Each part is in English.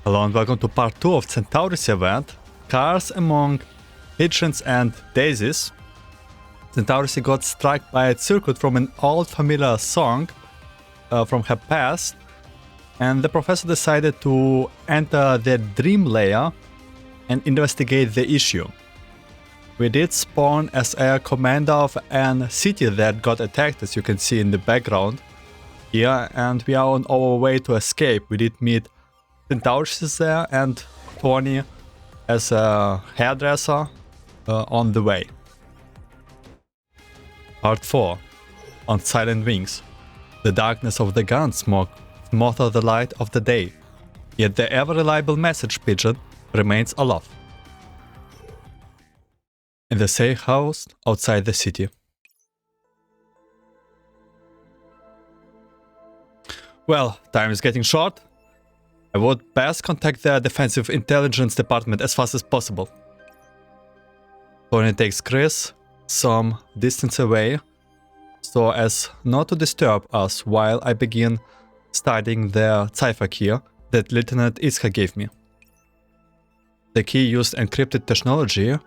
Hello and welcome to part 2 of Centauressie event, Cars Among Pigeons and Daisies. Centauressie got struck by a circuit from an old familiar song from her past, and the professor decided to enter the dream layer and investigate the issue. We did spawn as a commander of an city that got attacked, as you can see in the background here, and we are on our way to escape. We did meet Centauressie there and Tony as a hairdresser on the way. Part 4. On silent wings. The darkness of the gun smoke smothers the light of the day, yet the ever-reliable message pigeon remains aloft. In the safe house outside the city. Well, time is getting short. I would best contact the defensive intelligence department as fast as possible. Tony takes Chris some distance away so as not to disturb us while I begin studying the cipher key that Lieutenant Iska gave me. The key used encrypted technology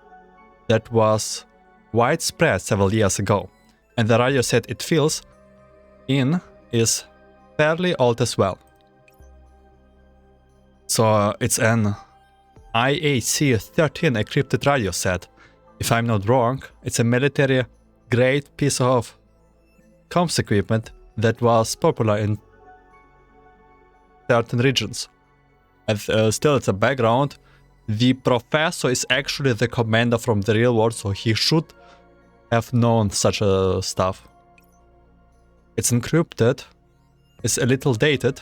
that was widespread several years ago, and the radio set it fills in is fairly old as well. So it's an IAC-13 encrypted radio set. If I'm not wrong, it's a military-grade piece of comms equipment that was popular in certain regions. And still, it's a background. The professor is actually the commander from the real world, so he should have known such stuff. It's encrypted, it's a little dated,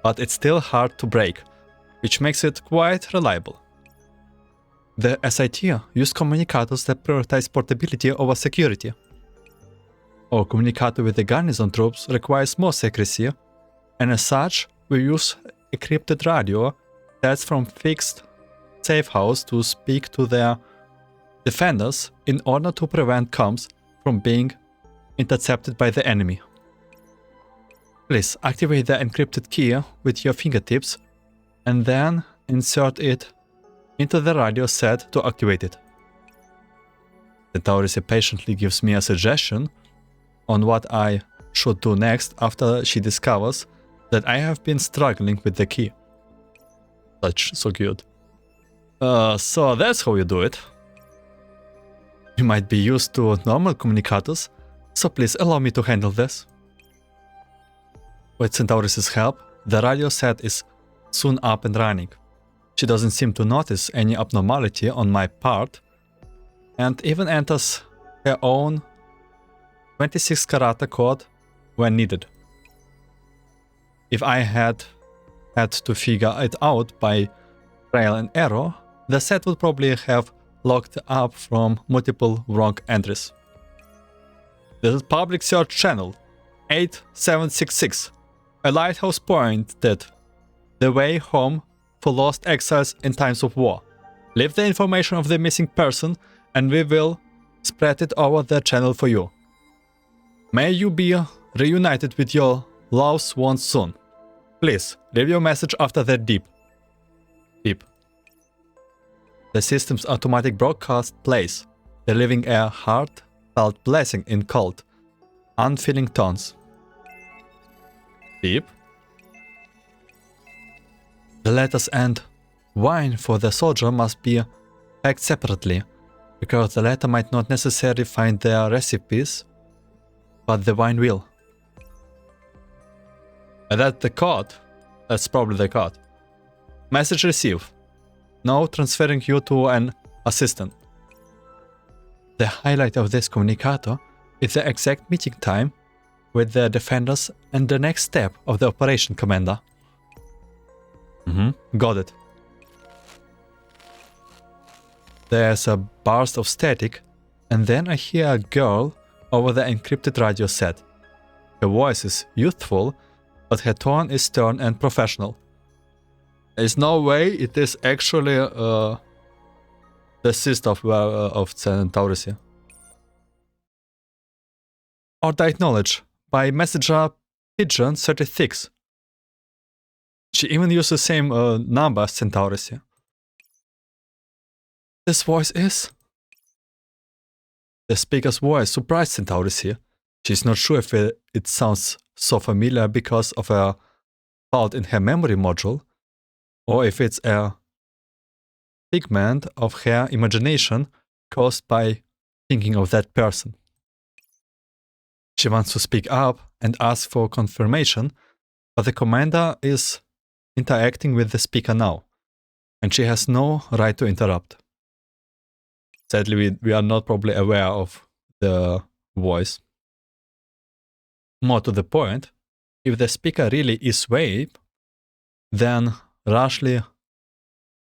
but it's still hard to break, which makes it quite reliable. The SIT use communicators that prioritize portability over security. Our communicator with the garrison troops requires more secrecy, and as such, we use encrypted radio that's from fixed safe house to speak to their defenders in order to prevent comms from being intercepted by the enemy. Please activate the encrypted key with your fingertips and then insert it into the radio set to activate it. Centauressie patiently gives me a suggestion on what I should do next after she discovers that I have been struggling with the key. So cute. So that's how you do it. You might be used to normal communicators, so please allow me to handle this. With Centauressie's help, the radio set is soon up and running. She doesn't seem to notice any abnormality on my part, and even enters her own 26 karat code when needed. If I had to figure it out by trial and error, the set would probably have locked up from multiple wrong entries. This is public search channel 8766. A lighthouse pointed the way home for lost exiles in times of war. Leave the information of the missing person and we will spread it over the channel for you. May you be reunited with your loved ones soon. Please, leave your message after that beep. Beep. The system's automatic broadcast plays, delivering a heartfelt blessing in cold, unfeeling tones. Beep. The letters and wine for the soldier must be packed separately, because the letter might not necessarily find their recipes, but the wine will. And that's the code. That's probably the code. Message received. Now transferring you to an assistant. The highlight of this communicator is the exact meeting time with the defenders and the next step of the operation, Commander. Got it. There's a burst of static, and then I hear a girl over the encrypted radio set. Her voice is youthful, but her tone is stern and professional. There's no way it is actually the sister of Centauressie. Order acknowledged by messenger Pigeon 36. She even used the same number as Centauressie. This voice is... The speaker's voice surprised Centauressie. She's not sure if it sounds so familiar because of a fault in her memory module, or if it's a figment of her imagination caused by thinking of that person. She wants to speak up and ask for confirmation, but the commander is interacting with the speaker now, and she has no right to interrupt. Sadly, we are not probably aware of the voice. More to the point, if the speaker really is vague, then rashly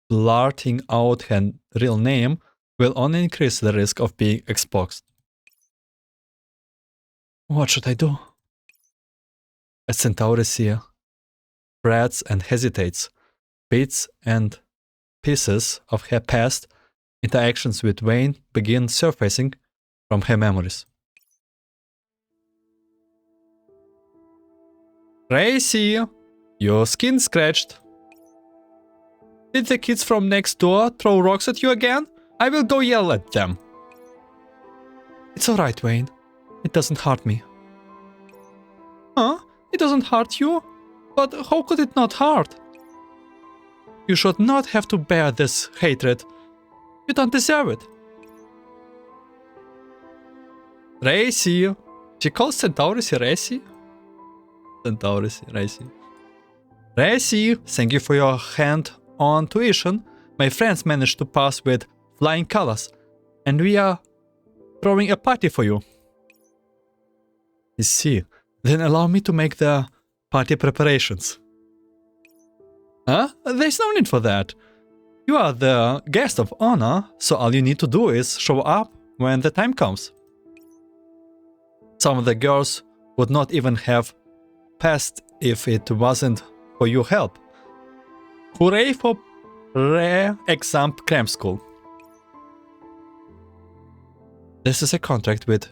blurting out her real name will only increase the risk of being exposed. What should I do? As Centauressie frets and hesitates, bits and pieces of her past interactions with Wayne begin surfacing from her memories. Tracy, your skin scratched. Did the kids from next door throw rocks at you again? I will go yell at them. It's alright, Wayne. It doesn't hurt me. Huh? It doesn't hurt you? But how could it not hurt? You should not have to bear this hatred. You don't deserve it. Tracy. She calls Centauressie Racy? Centauressie Racy. Racy, thank you for your hand-on tuition. My friends managed to pass with flying colors, and we are throwing a party for you. I see. Then allow me to make the party preparations. Huh? There's no need for that. You are the guest of honor, so all you need to do is show up when the time comes. Some of the girls would not even have passed if it wasn't for your help. Hooray for pre-exam cram school. This is a contract with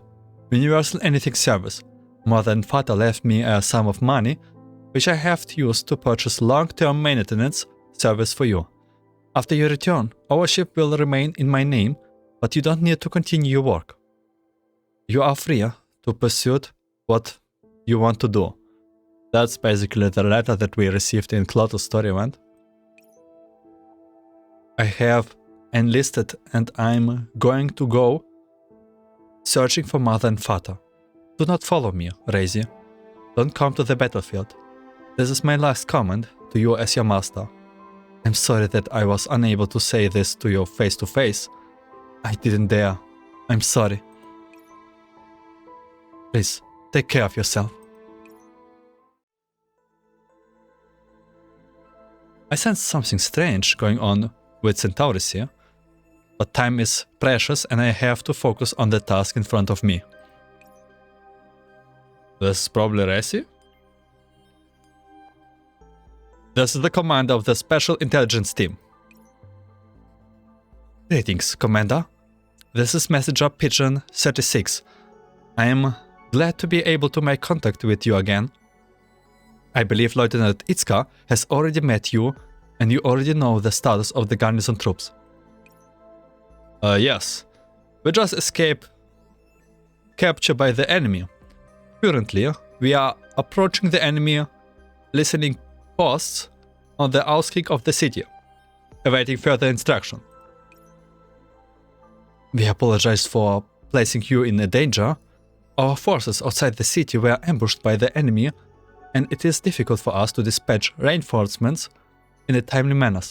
Universal Anything Service. Mother and father left me a sum of money, which I have to use to purchase long-term maintenance service for you. After your return, ownership will remain in my name, but you don't need to continue your work. You are free to pursue what you want to do. That's basically the letter that we received in Cloto's story event. I have enlisted and I'm going to go searching for mother and father. Do not follow me, Razy. Don't come to the battlefield. This is my last command to you as your master. I'm sorry that I was unable to say this to you face to face. I didn't dare. I'm sorry. Please, take care of yourself. I sense something strange going on with Centauressie, but time is precious and I have to focus on the task in front of me. This is probably Racy? This is the commander of the Special Intelligence Team. Greetings, Commander. This is Messenger Pigeon 36. I am glad to be able to make contact with you again. I believe Lieutenant Itzka has already met you, and you already know the status of the garrison troops. Yes. We just escaped capture by the enemy. Currently, we are approaching the enemy listening posts on the outskirts of the city, awaiting further instruction. We apologize for placing you in danger. Our forces outside the city were ambushed by the enemy, and it is difficult for us to dispatch reinforcements in a timely manner.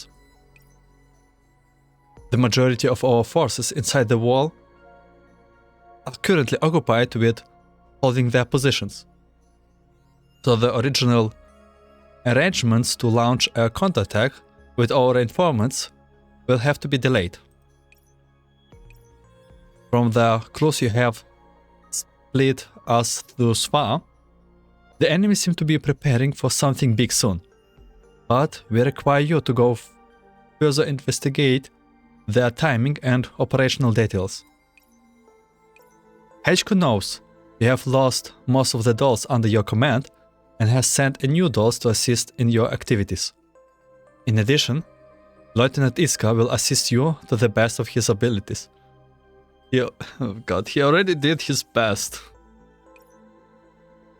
The majority of our forces inside the wall are currently occupied with holding their positions. So the original arrangements to launch a counterattack with our reinforcements will have to be delayed. From the clues you have split us thus far, the enemy seem to be preparing for something big soon. But we require you to go further investigate their timing and operational details. HQ knows you have lost most of the dolls under your command and has sent a new dolls to assist in your activities. In addition, Lieutenant Iska will assist you to the best of his abilities. Oh God, he already did his best.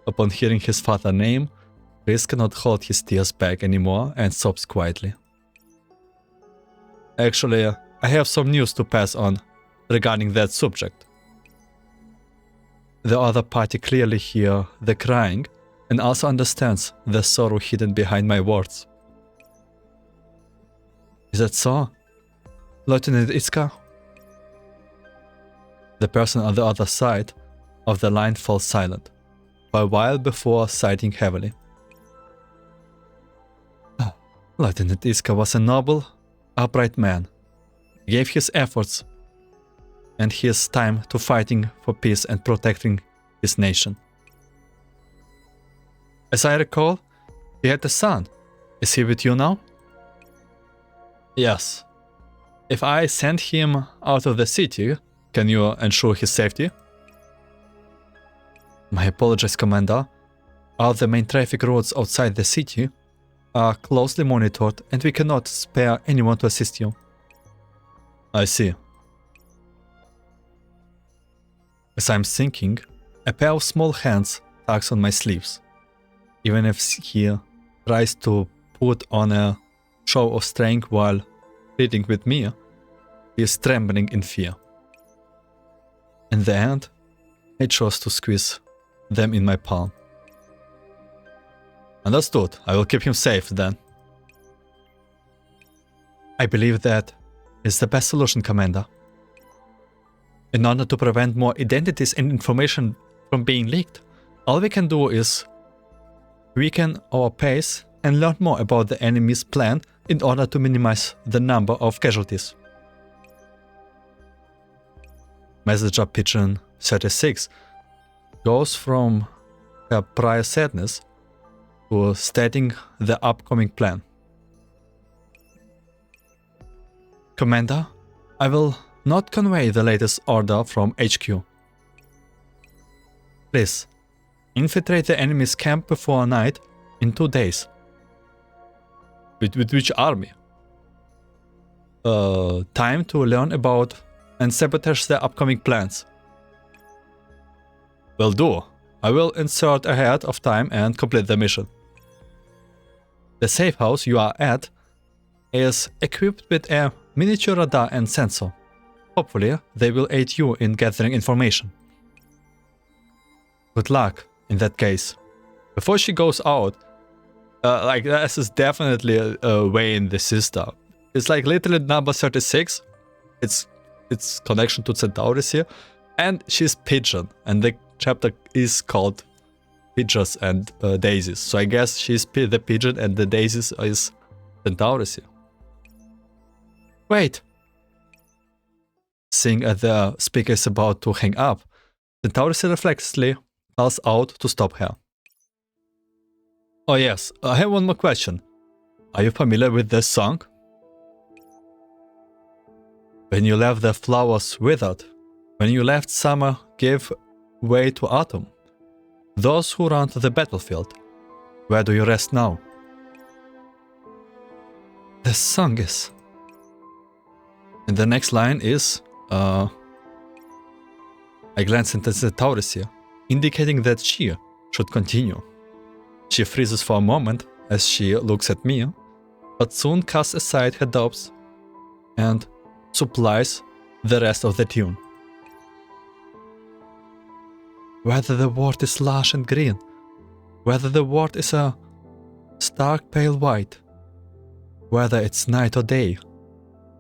Upon hearing his father's name, Chris cannot hold his tears back anymore and sobs quietly. Actually, I have some news to pass on regarding that subject. The other party clearly hears the crying and also understands the sorrow hidden behind my words. Is that so, Lieutenant Iska? The person on the other side of the line falls silent, for a while before sighing heavily. Lieutenant Iska was a noble, upright man. He gave his efforts and his time to fighting for peace and protecting his nation. As I recall, he had a son. Is he with you now? Yes. If I send him out of the city, can you ensure his safety? My apologies, Commander. All the main traffic roads outside the city are closely monitored and we cannot spare anyone to assist you. I see. As I'm thinking, a pair of small hands tugs on my sleeves. Even if he tries to put on a show of strength while pleading with me, he is trembling in fear. In the end, I chose to squeeze them in my palm. Understood. I will keep him safe then. I believe that is the best solution, Commander. In order to prevent more identities and information from being leaked, all we can do is weaken our pace and learn more about the enemy's plan in order to minimize the number of casualties. Messenger Pigeon 36 goes from her prior sadness to stating the upcoming plan. Commander, I will not convey the latest order from HQ. Please, infiltrate the enemy's camp before night in 2 days. With which army? Time to learn about and sabotage their upcoming plans. Will do. I will insert ahead of time and complete the mission. The safe house you are at is equipped with a miniature radar and sensor. Hopefully, they will aid you in gathering information. Good luck in that case. Before she goes out, this is definitely Wayne the sister. It's like literally number 36. It's connection to Centauressie, and she's Pigeon, and the chapter is called Pigeons and Daisies. So I guess she's the Pigeon and the Daisies is Centauressie. Wait! Seeing as the speaker is about to hang up, Centauressie reflexively calls out to stop her. Oh yes, I have one more question. Are you familiar with this song? When you left the flowers withered, when you left summer gave way to autumn. Those who run to the battlefield, where do you rest now? The song is... And the next line is... I glance into Centauressie, indicating that she should continue. She freezes for a moment as she looks at me, but soon casts aside her doubts and supplies the rest of the tune. Whether the world is lush and green, whether the world is a stark pale white, whether it's night or day,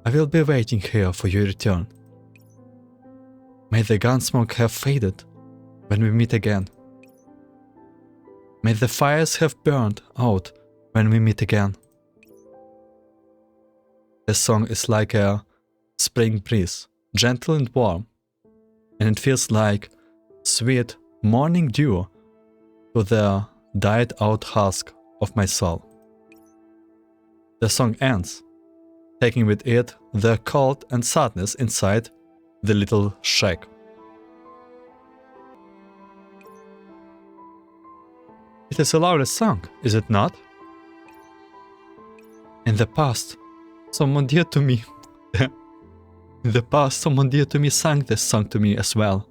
I will be waiting here for your return. May the gunsmoke have faded when we meet again. May the fires have burned out when we meet again. The song is like a spring breeze, gentle and warm, and it feels like sweet morning dew to the died-out husk of my soul. The song ends, taking with it the cold and sadness inside the little shack. It is a lovely song, is it not? In the past, someone dear to me sang this song to me as well.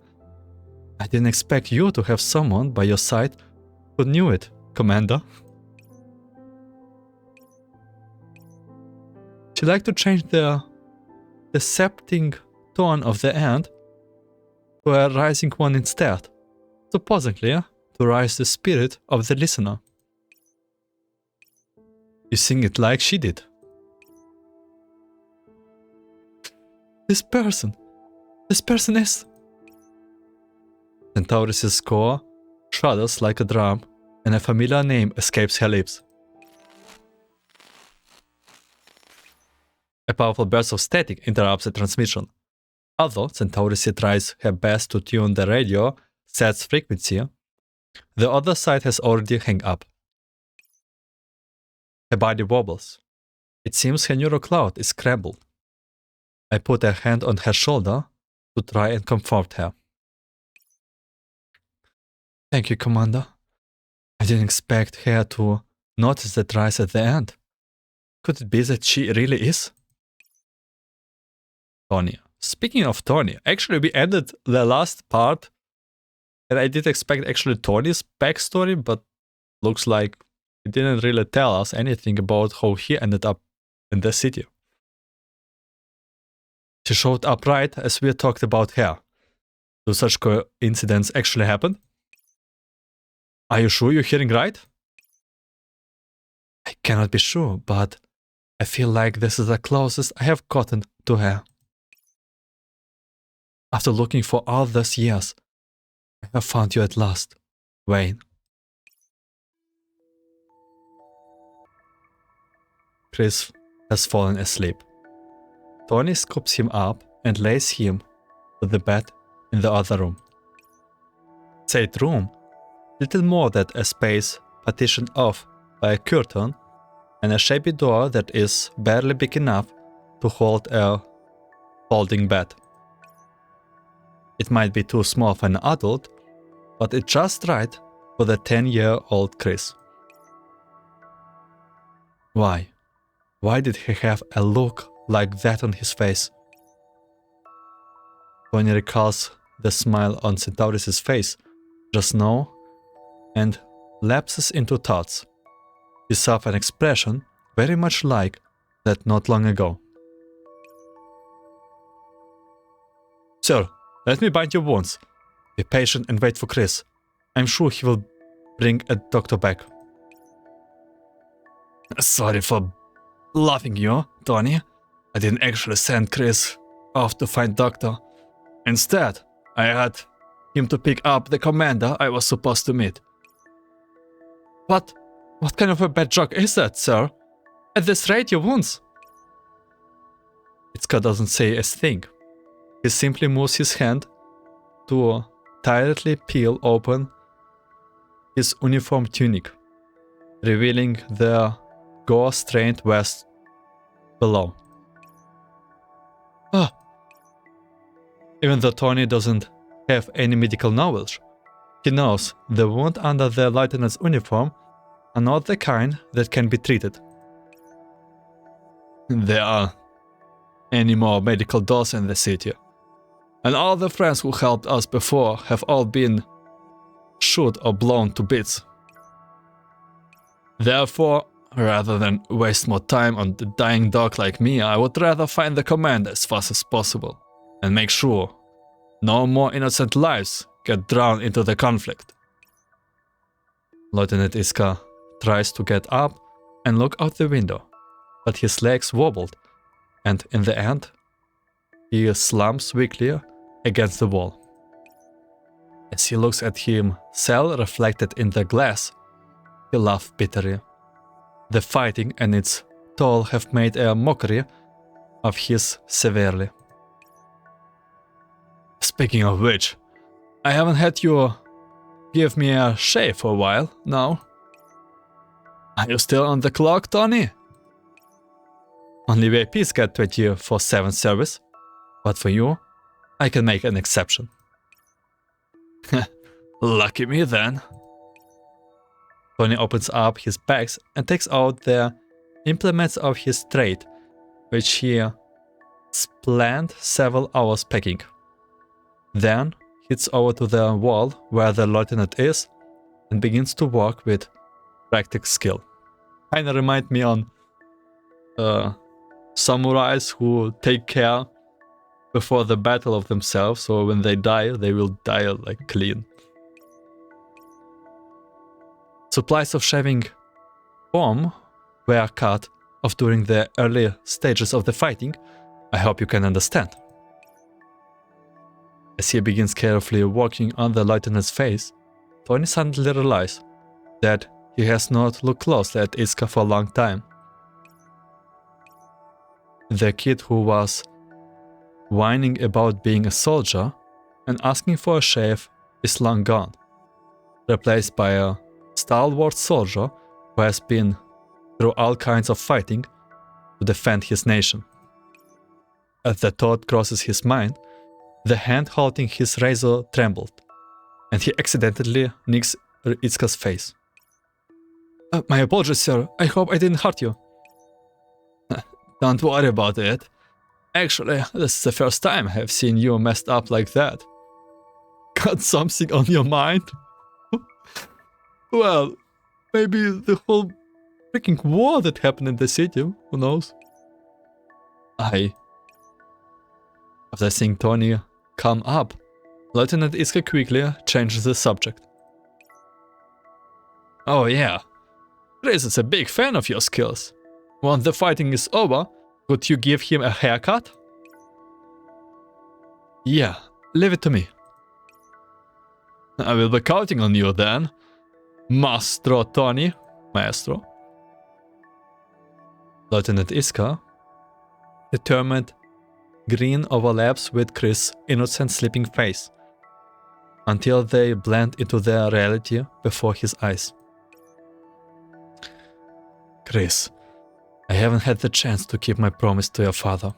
I didn't expect you to have someone by your side who knew it, Commander. She liked to change the decepting tone of the end to a rising one instead, supposedly to rise the spirit of the listener. You sing it like she did. This person is... Centauressie score shudders like a drum, and a familiar name escapes her lips. A powerful burst of static interrupts the transmission. Although Centauressie tries her best to tune the radio set's frequency, the other side has already hung up. Her body wobbles. It seems her neural cloud is scrambled. I put a hand on her shoulder to try and comfort her. Thank you, Commander. I didn't expect her to notice that rise at the end. Could it be that she really is? Tony. Speaking of Tony, actually we ended the last part and I did expect actually Tony's backstory, but looks like it didn't really tell us anything about how he ended up in the city. She showed up right as we talked about her. Do such coincidences actually happen? Are you sure you're hearing right? I cannot be sure, but I feel like this is the closest I have gotten to her. After looking for all these years, I have found you at last, Wayne. Chris has fallen asleep. Tony scoops him up and lays him to the bed in the other room. Said room, little more than a space partitioned off by a curtain and a shabby door that is barely big enough to hold a folding bed. It might be too small for an adult, but it's just right for the 10-year-old Chris. Why? Why did he have a look like that on his face? Tony recalls the smile on Centauresie's face just now and lapses into thoughts. He saw an expression very much like that not long ago. Sir, let me bind your wounds. Be patient and wait for Chris. I'm sure he will bring a doctor back. Sorry for laughing you, Tony. I didn't actually send Chris off to find doctor. Instead, I had him to pick up the commander I was supposed to meet. What kind of a bad joke is that, sir? At this rate, your wounds. Itzka doesn't say a thing. He simply moves his hand to tightly peel open his uniform tunic, revealing the gore-stained vest below. Even though Tony doesn't have any medical knowledge, he knows the wound under the lieutenant's uniform are not the kind that can be treated. There are any more medical dolls in the city, and all the friends who helped us before have all been shot or blown to bits. Therefore, rather than waste more time on the dying dog like me, I would rather find the commander as fast as possible and make sure no more innocent lives get drawn into the conflict. Lieutenant Itzka tries to get up and look out the window, but his legs wobbled, and in the end, he slumps weakly against the wall. As he looks at himself reflected in the glass, he laughs bitterly. The fighting and its toll have made a mockery of his severely. Speaking of which, I haven't had you give me a shave for a while now. Are you still on the clock, Tony? Only VIPs get 24/7 service, but for you, I can make an exception. Lucky me then. Tony opens up his bags and takes out the implements of his trade, which he spent several hours packing. Then heads over to the wall where the lieutenant is and begins to work with practical skill. Kinda remind me on samurais who take care before the battle of themselves, so when they die, they will die like clean. Supplies of shaving foam were cut off during the early stages of the fighting. I hope you can understand. As he begins carefully working on the lieutenant's face, Tony suddenly realizes that he has not looked closely at Iska for a long time. The kid who was whining about being a soldier and asking for a shave is long gone, replaced by a stalwart soldier who has been through all kinds of fighting to defend his nation. As the thought crosses his mind, the hand holding his razor trembled, and he accidentally nicks Itsuka's face. My apologies, sir. I hope I didn't hurt you. Don't worry about it. Actually, this is the first time I have seen you messed up like that. Got something on your mind? Well, maybe the whole freaking war that happened in the city, who knows? After seeing Tony come up, Lieutenant Iska quickly changes the subject. Oh yeah, Chris is a big fan of your skills. Once the fighting is over, could you give him a haircut? Yeah, leave it to me. I will be counting on you then, Maestro Tony. Maestro. Lieutenant Iska, determined grin overlaps with Chris' innocent sleeping face until they blend into their reality before his eyes. Chris, I haven't had the chance to keep my promise to your father.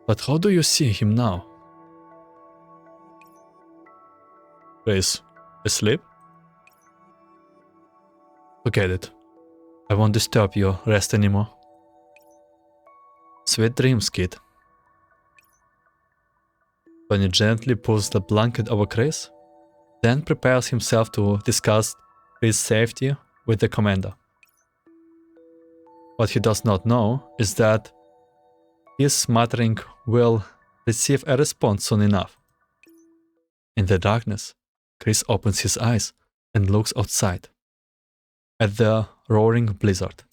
But how do you see him now? Chris, asleep? Forget it. I won't disturb your rest anymore. Sweet dreams, kid. Tony gently pulls the blanket over Chris, then prepares himself to discuss his safety with the commander. What he does not know is that his muttering will receive a response soon enough. In the darkness, Chris opens his eyes and looks outside at the roaring blizzard.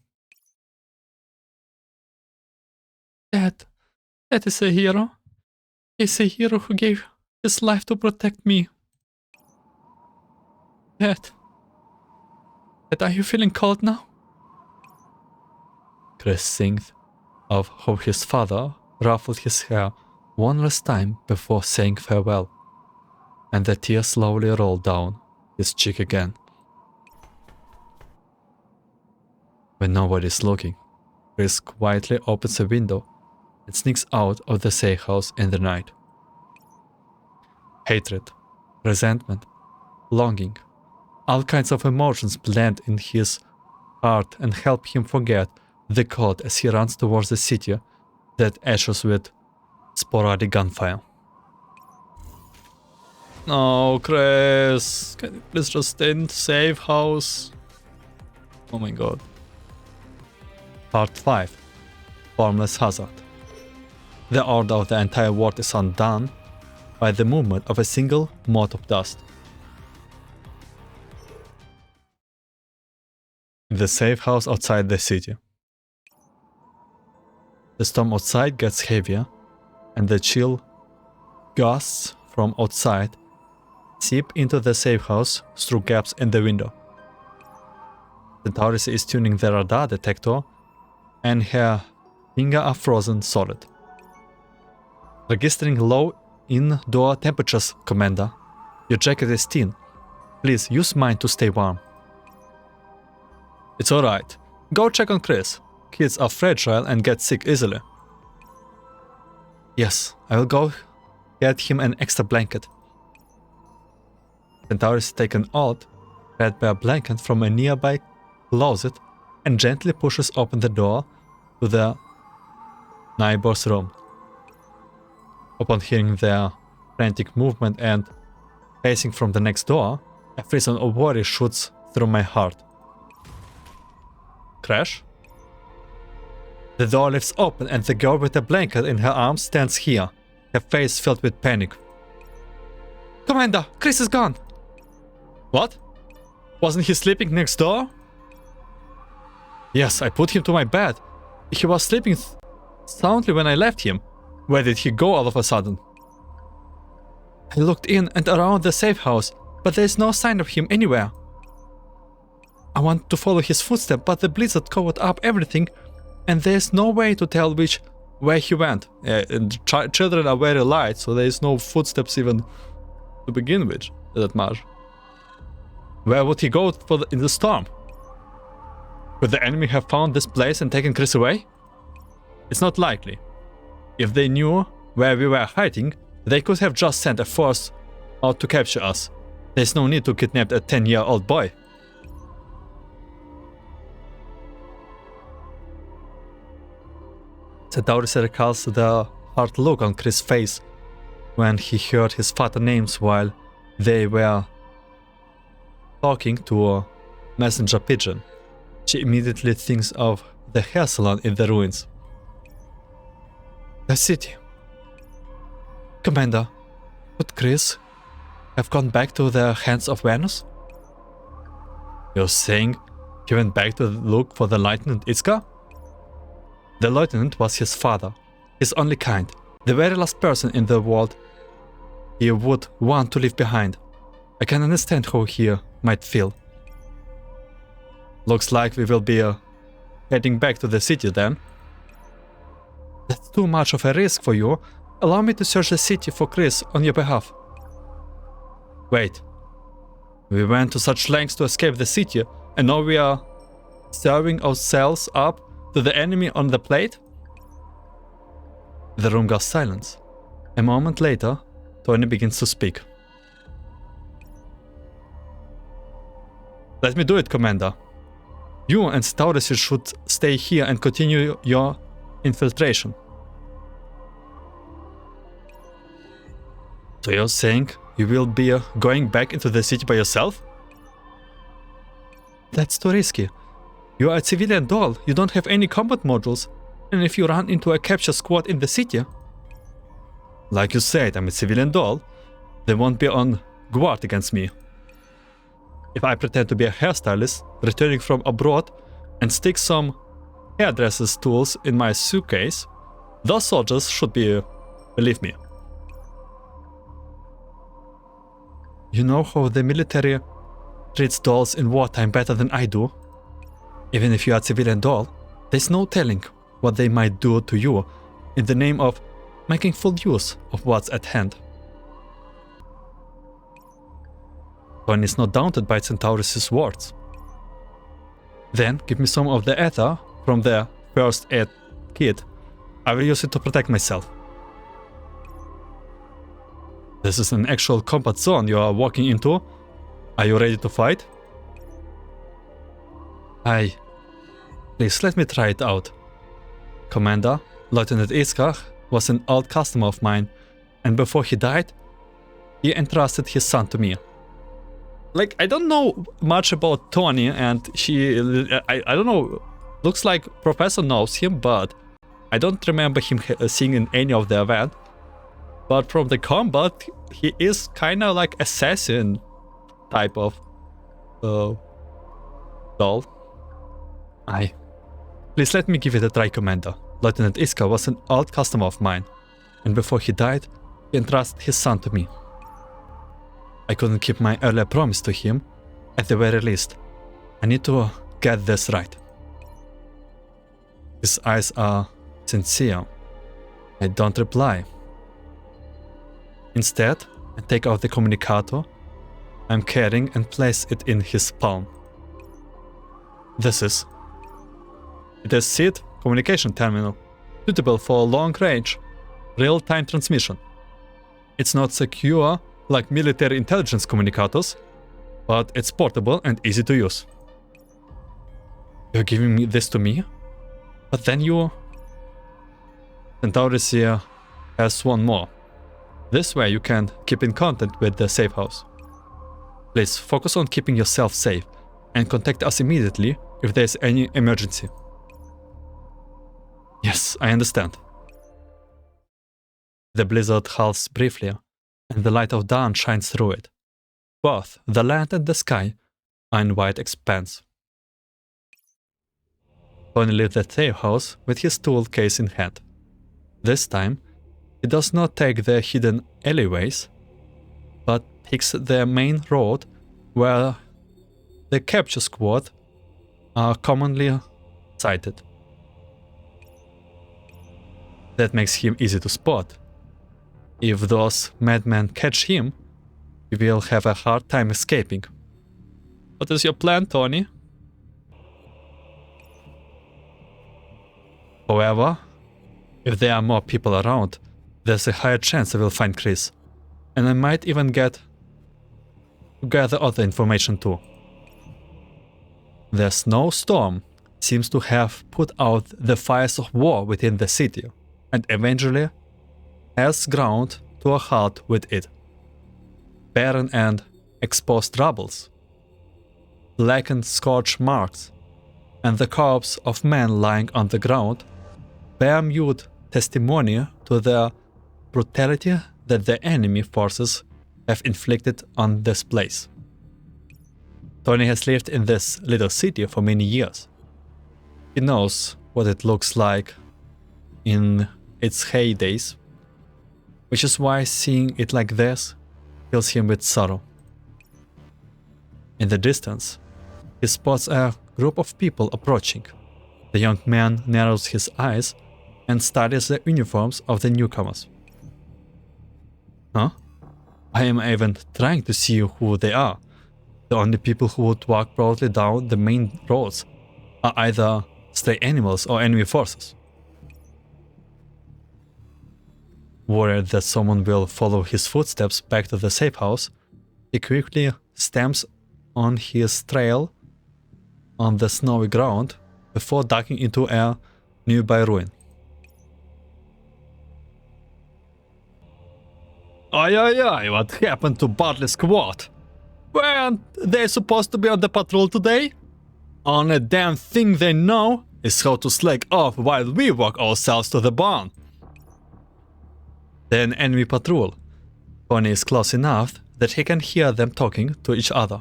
That is a hero. He's a hero who gave his life to protect me. Dad, are you feeling cold now? Chris thinks of how his father ruffled his hair one last time before saying farewell, and the tears slowly rolled down his cheek again. When nobody's looking, Chris quietly opens a window and sneaks out of the safe house in the night. Hatred, resentment, longing, all kinds of emotions blend in his heart and help him forget the cold as he runs towards the city that echoes with sporadic gunfire. No, Chris, can you please just stay in the safe house? Oh my god. Part 5. Formless Hazard. The order of the entire world is undone by the movement of a single mote of dust. The safe house outside the city. The storm outside gets heavier, and the chill gusts from outside seep into the safe house through gaps in the window. Centauressie is tuning the radar detector, and her fingers are frozen solid. Registering low indoor temperatures, Commander. Your jacket is thin. Please use mine to stay warm. It's alright. Go check on Chris. Kids are fragile and get sick easily. Yes, I will go get him an extra blanket. Centauressie take an old, threadbare blanket from a nearby closet and gently pushes open the door to the neighbor's room. Upon hearing their frantic movement and pacing from the next door, a frisson of worry shoots through my heart. Crash? The door lifts open and the girl with a blanket in her arms stands here, her face filled with panic. Commander, Chris is gone! What? Wasn't he sleeping next door? Yes, I put him to my bed. He was sleeping soundly when I left him. Where did he go all of a sudden? I looked in and around the safe house, but there is no sign of him anywhere. I want to follow his footsteps, but the blizzard covered up everything, and there is no way to tell which way he went. And children are very light, so there is no footsteps even to begin with that much. Where would he go in the storm? Could the enemy have found this place and taken Chris away? It's not likely. If they knew where we were hiding, they could have just sent a force out to capture us. There's no need to kidnap a 10-year-old boy. Centauressie recalls the hard look on Chris' face when he heard his father's names while they were talking to a messenger pigeon. She immediately thinks of the hair salon in the ruins. The city. Commander, could Chris have gone back to the hands of Venus? You're saying he went back to look for the Lieutenant Iska? The lieutenant was his father, his only kind, the very last person in the world he would want to leave behind. I can understand how he might feel. Looks like we will be heading back to the city then. That's too much of a risk for you. Allow me to search the city for Chris on your behalf. Wait. We went to such lengths to escape the city, and now we are serving ourselves up to the enemy on the plate? The room goes silent. A moment later, Tony begins to speak. Let me do it, Commander. You and Centauressie should stay here and continue your infiltration. So you're saying you will be going back into the city by yourself? That's too risky. You are a civilian doll, you don't have any combat modules, and if you run into a capture squad in the city... Like you said, I'm a civilian doll. They won't be on guard against me. If I pretend to be a hairstylist, returning from abroad, and stick some hairdresser's tools in my suitcase, those soldiers should believe me. You know how the military treats dolls in wartime better than I do? Even if you are a civilian doll, there's no telling what they might do to you in the name of making full use of what's at hand. Tony is not daunted by Centauressie words. Then give me some of the ether from the first aid kit. I will use it to protect myself. This is an actual combat zone you are walking into. Are you ready to fight? Please let me try it out. Commander, Lieutenant Iskar was an old customer of mine, and before he died, he entrusted his son to me. Like, I don't know much about Tony, and I don't know, looks like Professor knows him, but I don't remember him seeing in any of the event. But from the combat, he is kinda like assassin type of doll. Please let me give it a try, Commander. Lieutenant Iska was an old customer of mine, and before he died, he entrusted his son to me. I couldn't keep my earlier promise to him, at the very least. I need to get this right. His eyes are sincere. I don't reply. Instead, I take out the communicator I'm carrying and place it in his palm. It is SID communication terminal, suitable for long-range, real-time transmission. It's not secure like military intelligence communicators, but it's portable and easy to use. You're giving me this to me? But then you... Centauressie has one more. This way you can keep in contact with the safe house. Please focus on keeping yourself safe and contact us immediately if there's any emergency. Yes, I understand. The blizzard halts briefly, and the light of dawn shines through it. Both the land and the sky are in white expanse. Tony leaves the safe house with his tool case in hand. This time, he does not take the hidden alleyways, but picks the main road where the capture squad are commonly sighted. That makes him easy to spot. If those madmen catch him, he will have a hard time escaping. What is your plan, Tony? However, if there are more people around, there's a higher chance I will find Chris, and I might even get to gather other information too. The snowstorm seems to have put out the fires of war within the city, and eventually has ground to a halt with it. Barren and exposed rubbles, blackened scorch marks, and the corpse of men lying on the ground bear mute testimony to the brutality that the enemy forces have inflicted on this place. Tony has lived in this little city for many years. He knows what it looks like in its heydays, which is why seeing it like this fills him with sorrow. In the distance, he spots a group of people approaching. The young man narrows his eyes and studies the uniforms of the newcomers. Huh? I am even trying to see who they are. The only people who would walk proudly down the main roads are either stray animals or enemy forces. Worried that someone will follow his footsteps back to the safe house, he quickly stamps on his trail on the snowy ground before ducking into a nearby ruin. Oi, what happened to Bartley Squad? Weren't they supposed to be on the patrol today? Only damn thing they know is how to slack off while we walk ourselves to the barn. Then enemy patrol. Tony is close enough that he can hear them talking to each other.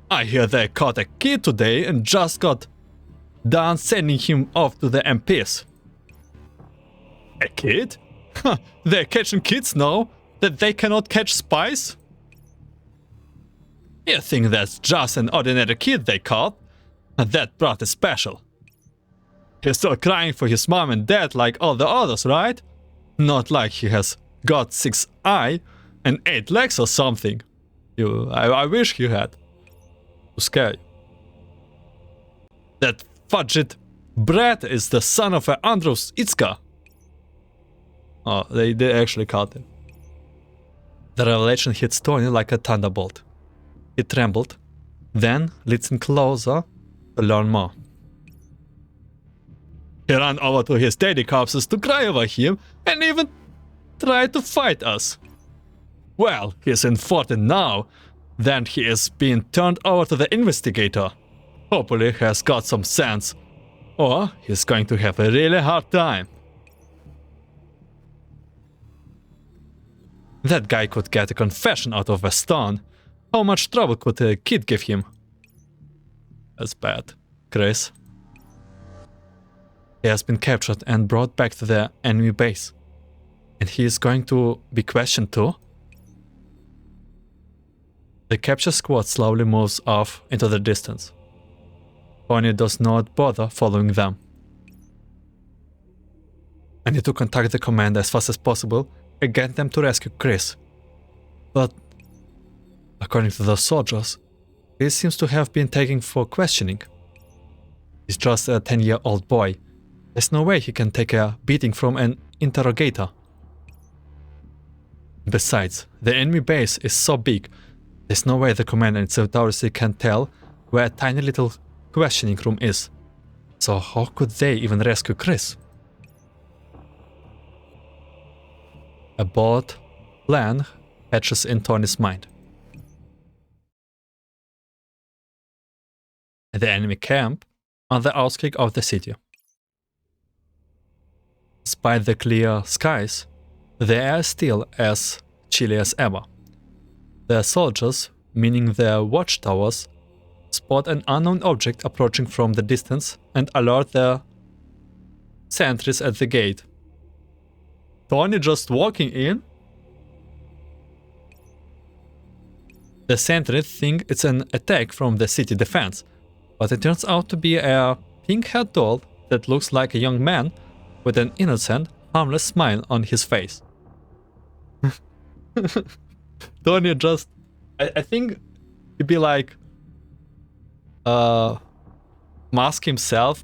I hear they caught a kid today and just got done sending him off to the MPs. A kid? Huh, they're catching kids now that they cannot catch spies? You think that's just an ordinary kid they caught? That brat is special. He's still crying for his mom and dad like all the others, right? Not like he has got 6 eyes and 8 legs or something. I wish he had. To scare you. That fudged brat is the son of Andros Itzka. Oh, they actually caught him. The revelation hits Tony like a thunderbolt. He trembled, then listened closer to learn more. He ran over to his daddy corpses to cry over him and even tried to fight us. Well, he's in 14 now, then he is being turned over to the investigator. Hopefully he has got some sense, or he's going to have a really hard time. That guy could get a confession out of a stone. How much trouble could a kid give him? That's bad, Chris. He has been captured and brought back to the enemy base. And he is going to be questioned too? The capture squad slowly moves off into the distance. Tony does not bother following them. I need to contact the commander as fast as possible and get them to rescue Chris. But, according to the soldiers, Chris seems to have been taken for questioning. He's just a 10-year-old boy. There's no way he can take a beating from an interrogator. Besides, the enemy base is so big, there's no way the commander in Centauressie can tell where a tiny little questioning room is. So how could they even rescue Chris? A bold plan hatches in Tony's mind. The enemy camp on the outskirts of the city. Despite the clear skies, the air is still as chilly as ever. The soldiers, meaning the watchtowers, spot an unknown object approaching from the distance and alert the sentries at the gate. Tony just walking in? The sentries think it's an attack from the city defense, but it turns out to be a pink-haired doll that looks like a young man with an innocent, harmless smile on his face. Tony just... I think he'd be like... mask himself,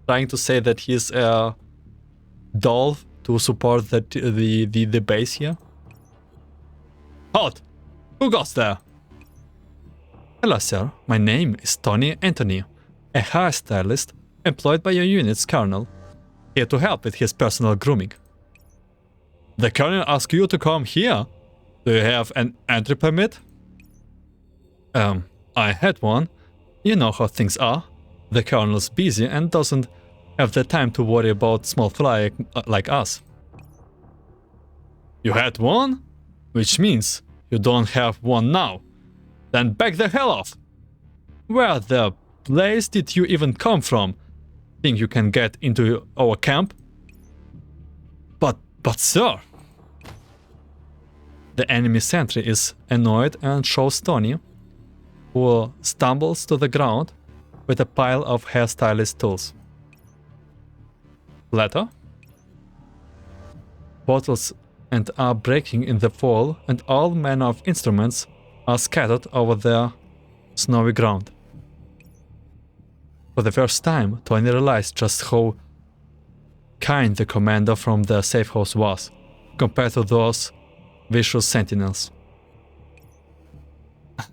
trying to say that he's a doll to support the base here. Halt! Who goes there? Hello, sir. My name is Tony Anthony, a hairstylist employed by your unit's colonel, here to help with his personal grooming. The colonel asked you to come here? Do you have an entry permit? I had one. You know how things are. The colonel's busy and doesn't have the time to worry about small fry like us. You had one? Which means you don't have one now. Then back the hell off! Where the place did you even come from? Think you can get into our camp? But sir... The enemy sentry is annoyed and shows Tony, who stumbles to the ground with a pile of hairstylist tools. Letter? Bottles and are breaking in the fall, and all manner of instruments are scattered over the snowy ground. For the first time, Tony realized just how kind the commander from the safe house was, compared to those vicious sentinels.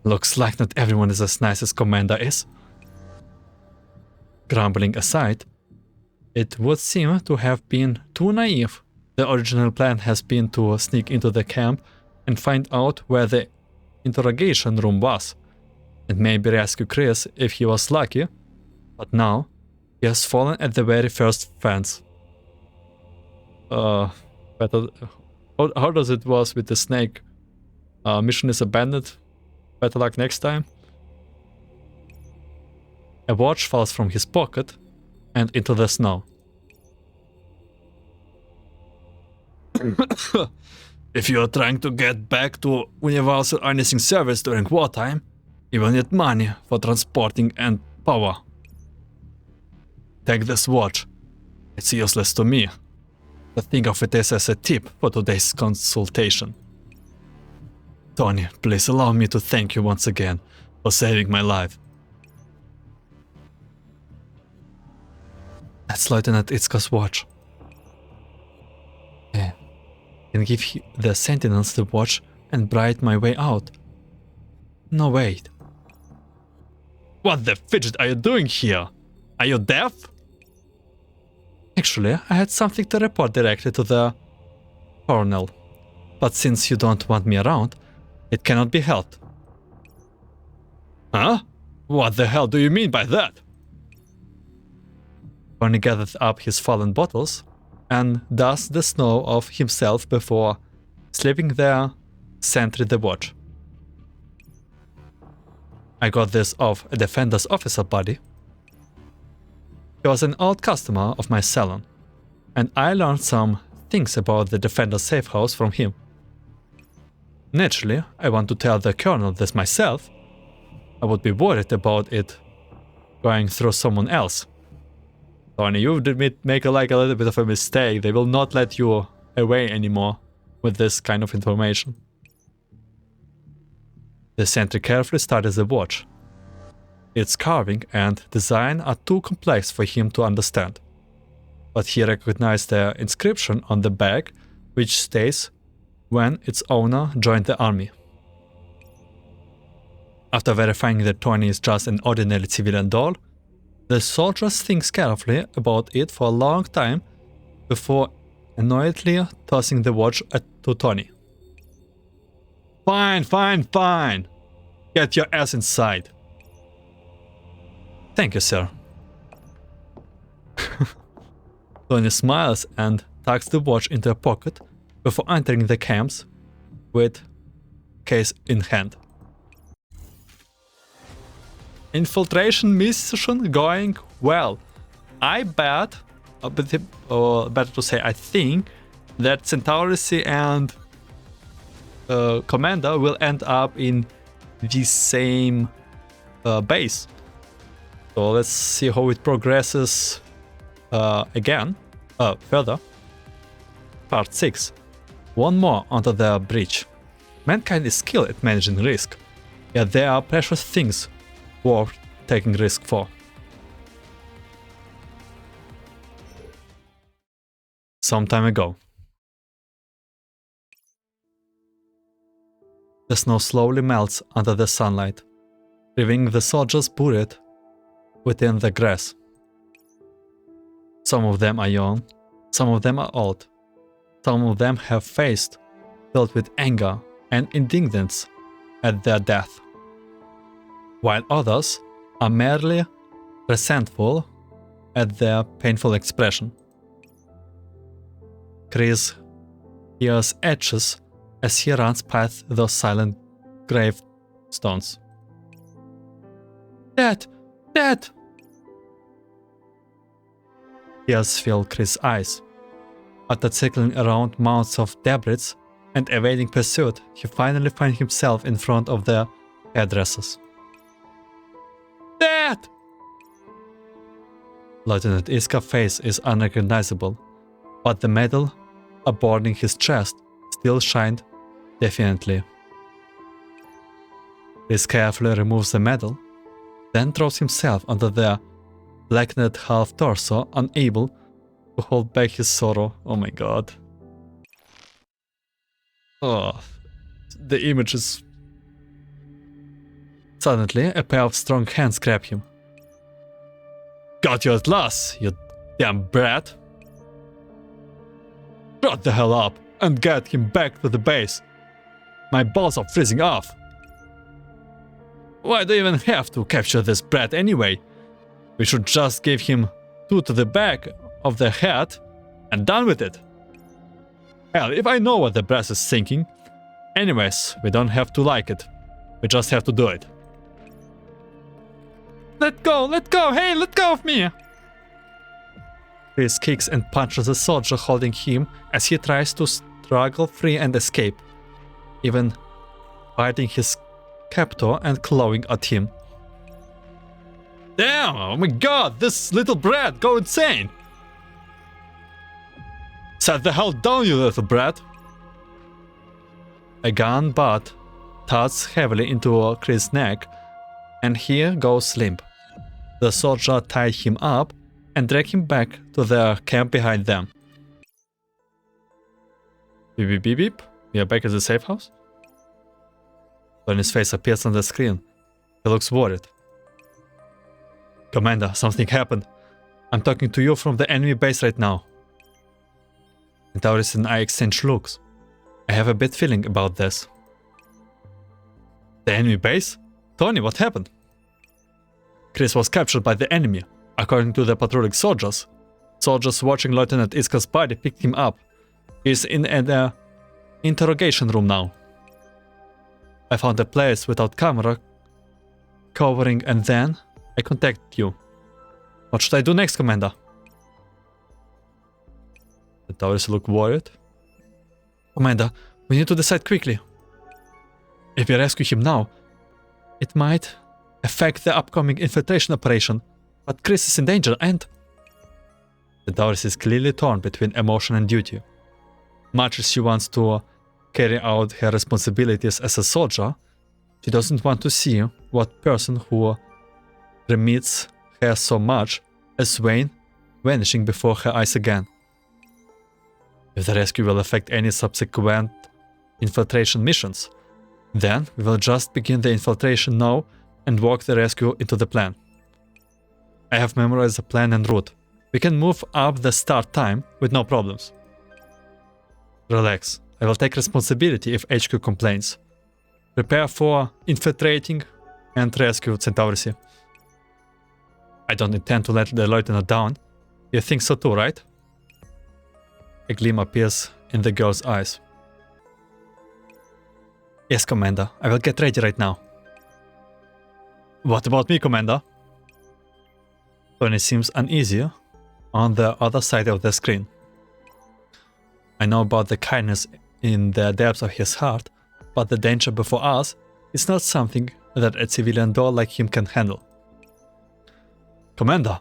Looks like not everyone is as nice as Commander is. Grumbling aside, it would seem to have been too naive. The original plan has been to sneak into the camp and find out where the interrogation room was, and maybe rescue Chris if he was lucky, but now he has fallen at the very first fence. How does it was with the snake? Mission is abandoned. Better luck next time. A watch falls from his pocket and into the snow. If you are trying to get back to universal anything service during wartime, you will need money for transporting and power. Take this watch. It's useless to me. But think of it as a tip for today's consultation. Tony, please allow me to thank you once again for saving my life. That's Lieutenant Itzka's watch. Can give the sentinels the watch and bright my way out. No, wait. What the fidget are you doing here? Are you deaf? Actually, I had something to report directly to the colonel. But since you don't want me around, it cannot be helped. Huh? What the hell do you mean by that? Tony gathered up his fallen bottles and dusted the snow off himself before slipping their sentry the watch. I got this off a defender's officer buddy. He was an old customer of my salon, and I learned some things about the defender's safe house from him. Naturally, I want to tell the colonel this myself. I would be worried about it going through someone else. Tony, you did make a little bit of a mistake. They will not let you away anymore with this kind of information. The sentry carefully studies the watch. Its carving and design are too complex for him to understand. But he recognized the inscription on the back, which states when its owner joined the army. After verifying that Tony is just an ordinary civilian doll, the soldiers think carefully about it for a long time before annoyedly tossing the watch to Tony. Fine, fine, fine. Get your ass inside. Thank you, sir. Tony smiles and tucks the watch into a pocket before entering the camps with case in hand. Infiltration mission going well. I bet, or better to say, I think that Centauressie and Commander will end up in the same base. So let's see how it progresses further. Part 6. One more under the breach. Mankind is skilled at managing risk, yet there are precious things worth taking risk for. Some time ago. The snow slowly melts under the sunlight, leaving the soldiers buried within the grass. Some of them are young, some of them are old, some of them have faces filled with anger and indignance at their death, while others are merely resentful at their painful expression. Chris hears edges as he runs past those silent gravestones. Dad! Dad! Tears fill Chris' eyes. After circling around mounds of debris and evading pursuit, he finally finds himself in front of the hairdressers. Dad! Lieutenant Iska's face is unrecognizable, but the medal adorning his chest still shined defiantly. Chris carefully removes the medal, then throws himself under the blackened half-torso, unable to hold back his sorrow. Oh my god. Oh, the image is... Suddenly, a pair of strong hands grab him. Got you at last, you damn brat! Shut the hell up and get him back to the base. My balls are freezing off. Why do you even have to capture this brat anyway? We should just give him 2 to the back of the head and done with it. Hell, if I know what the brass is thinking. Anyways, we don't have to like it. We just have to do it. Let go, hey, let go of me! Chris kicks and punches the soldier holding him as he tries to struggle free and escape, even biting his captor and clawing at him. Damn, oh my god, this little brat, go insane! Set the hell down, you little brat! A gun butt thuds heavily into Chris' neck, and he goes limp. The soldier tied him up and dragged him back to the camp behind them. Beep beep beep beep, we are back at the safe house? Tony's face appears on the screen. He looks worried. Commander, something happened. I'm talking to you from the enemy base right now. Centauressie and I exchange looks. I have a bad feeling about this. The enemy base? Tony, what happened? Chris was captured by the enemy. According to the patrolling soldiers, soldiers watching Lieutenant Iska's body picked him up. He is in an interrogation room now. I found a place without camera covering and then I contacted you. What should I do next, Commander? The Centauressie look worried. Commander, we need to decide quickly. If we rescue him now, it might affect the upcoming infiltration operation, but Chris is in danger and... The Centauressie is clearly torn between emotion and duty. Much as she wants to carry out her responsibilities as a soldier, she doesn't want to see what person who remits her so much as Wayne vanishing before her eyes again. If the rescue will affect any subsequent infiltration missions, Then we will just begin the infiltration now and walk the rescue into the plan. I have memorized the plan and route. We can move up the start time with no problems. Relax. I will take responsibility if HQ complains. Prepare for infiltrating and rescue Centauressie. I don't intend to let the lieutenant down. You think so too, right? A gleam appears in the girl's eyes. Yes, Commander. I will get ready right now. What about me, Commander? Tony seems uneasy on the other side of the screen. I know about the kindness in the depths of his heart, but the danger before us is not something that a civilian doll like him can handle. Commander!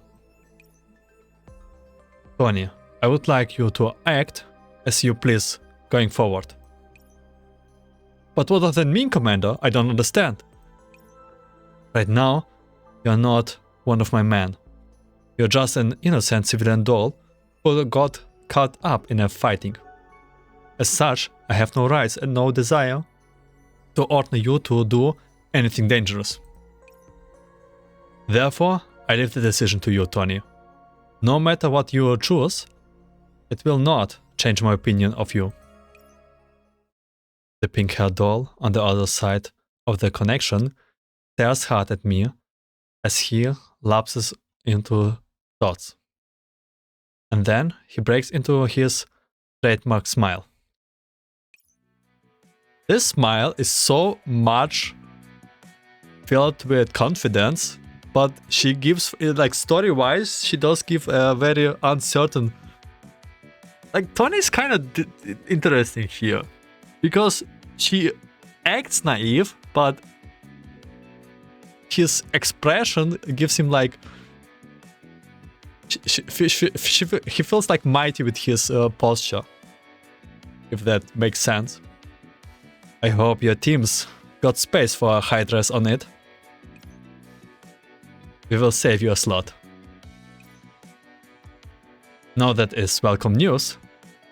Tony, I would like you to act as you please going forward. But what does that mean, Commander? I don't understand. Right now, you're not one of my men. You're just an innocent civilian doll who got caught up in a fighting. As such, I have no rights and no desire to order you to do anything dangerous. Therefore, I leave the decision to you, Tony. No matter what you choose, it will not change my opinion of you. The pink-haired doll on the other side of the connection stares hard at me as he lapses into thoughts. And then he breaks into his trademark smile. This smile is so much filled with confidence, but she gives, like, story-wise, she does give a very uncertain... Like, Tony is kind of interesting here, because she acts naive, but his expression gives him, like... he feels like mighty with his posture, if that makes sense. I hope your team's got space for a hairdresser on it. We will save you a slot. Now that is welcome news.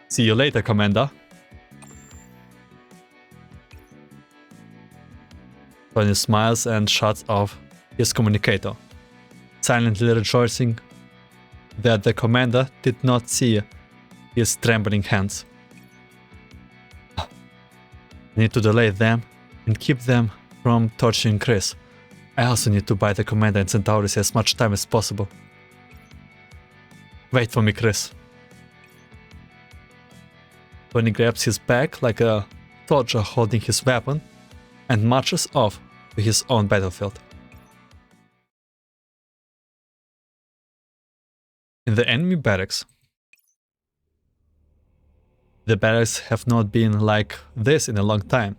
See you later, Commander. Tony smiles and shuts off his communicator, silently rejoicing that the Commander did not see his trembling hands. I need to delay them and keep them from torturing Chris. I also need to buy the Commander and Centauressie as much time as possible. Wait for me, Chris. Tony grabs his bag like a soldier holding his weapon and marches off to his own battlefield. In the enemy barracks. The barracks have not been like this in a long time.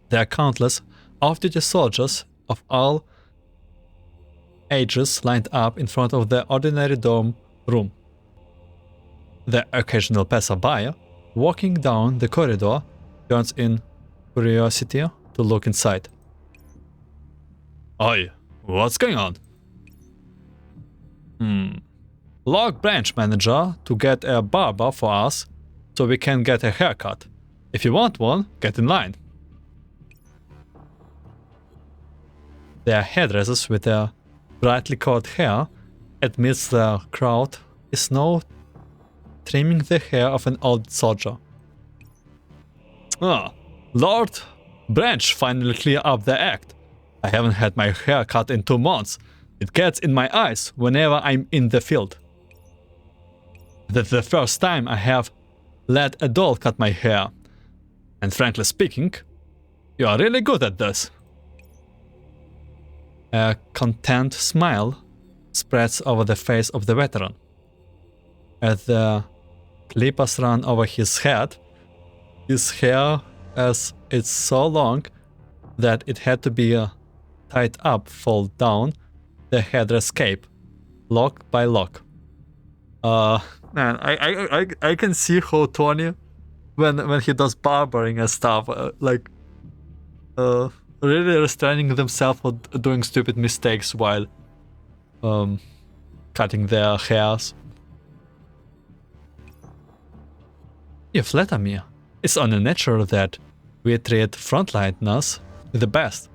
There are countless off-duty soldiers of all ages lined up in front of the ordinary dorm room. The occasional passerby walking down the corridor turns in curiosity to look inside. Oi, what's going on? Log branch manager to get a barber for us so we can get a haircut. If you want one, get in line. There are hairdressers with their brightly colored hair. Amidst the crowd is no trimming the hair of an old soldier. Lord Branch finally cleared up the act. I haven't had my hair cut in 2 months. It gets in my eyes whenever I'm in the field. That's the first time I have let a doll cut my hair. And frankly speaking, you are really good at this. A content smile spreads over the face of the veteran. As the clippers run over his head, his hair as it's so long that it had to be tied up, fall down the headdress cape, lock by lock. Man, I can see how Tony, when he does barbering and stuff, really restraining themselves for doing stupid mistakes while cutting their hairs. You flatter me. It's unnatural that We treat frontliners with the best.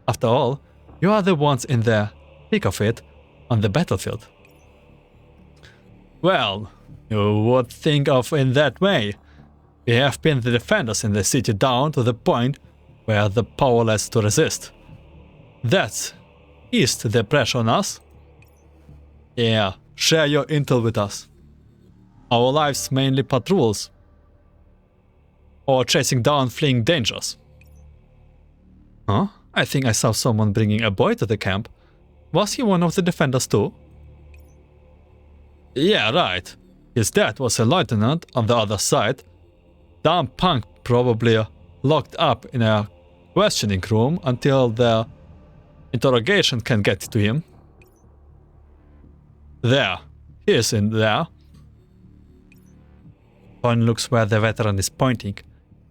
After all, you are the ones in the thick of it on the battlefield. Well, you would think of in that way. We have pinned the defenders in the city down to the point where they're powerless to resist. That's eased the pressure on us. Yeah, share your intel with us. Our lives mainly patrols or chasing down fleeing dangers. Huh? I think I saw someone bringing a boy to the camp. Was he one of the defenders too? Yeah, right. His dad was a lieutenant on the other side. Dumb punk probably locked up in a questioning room until the interrogation can get to him. There. He is in there. One looks where the veteran is pointing.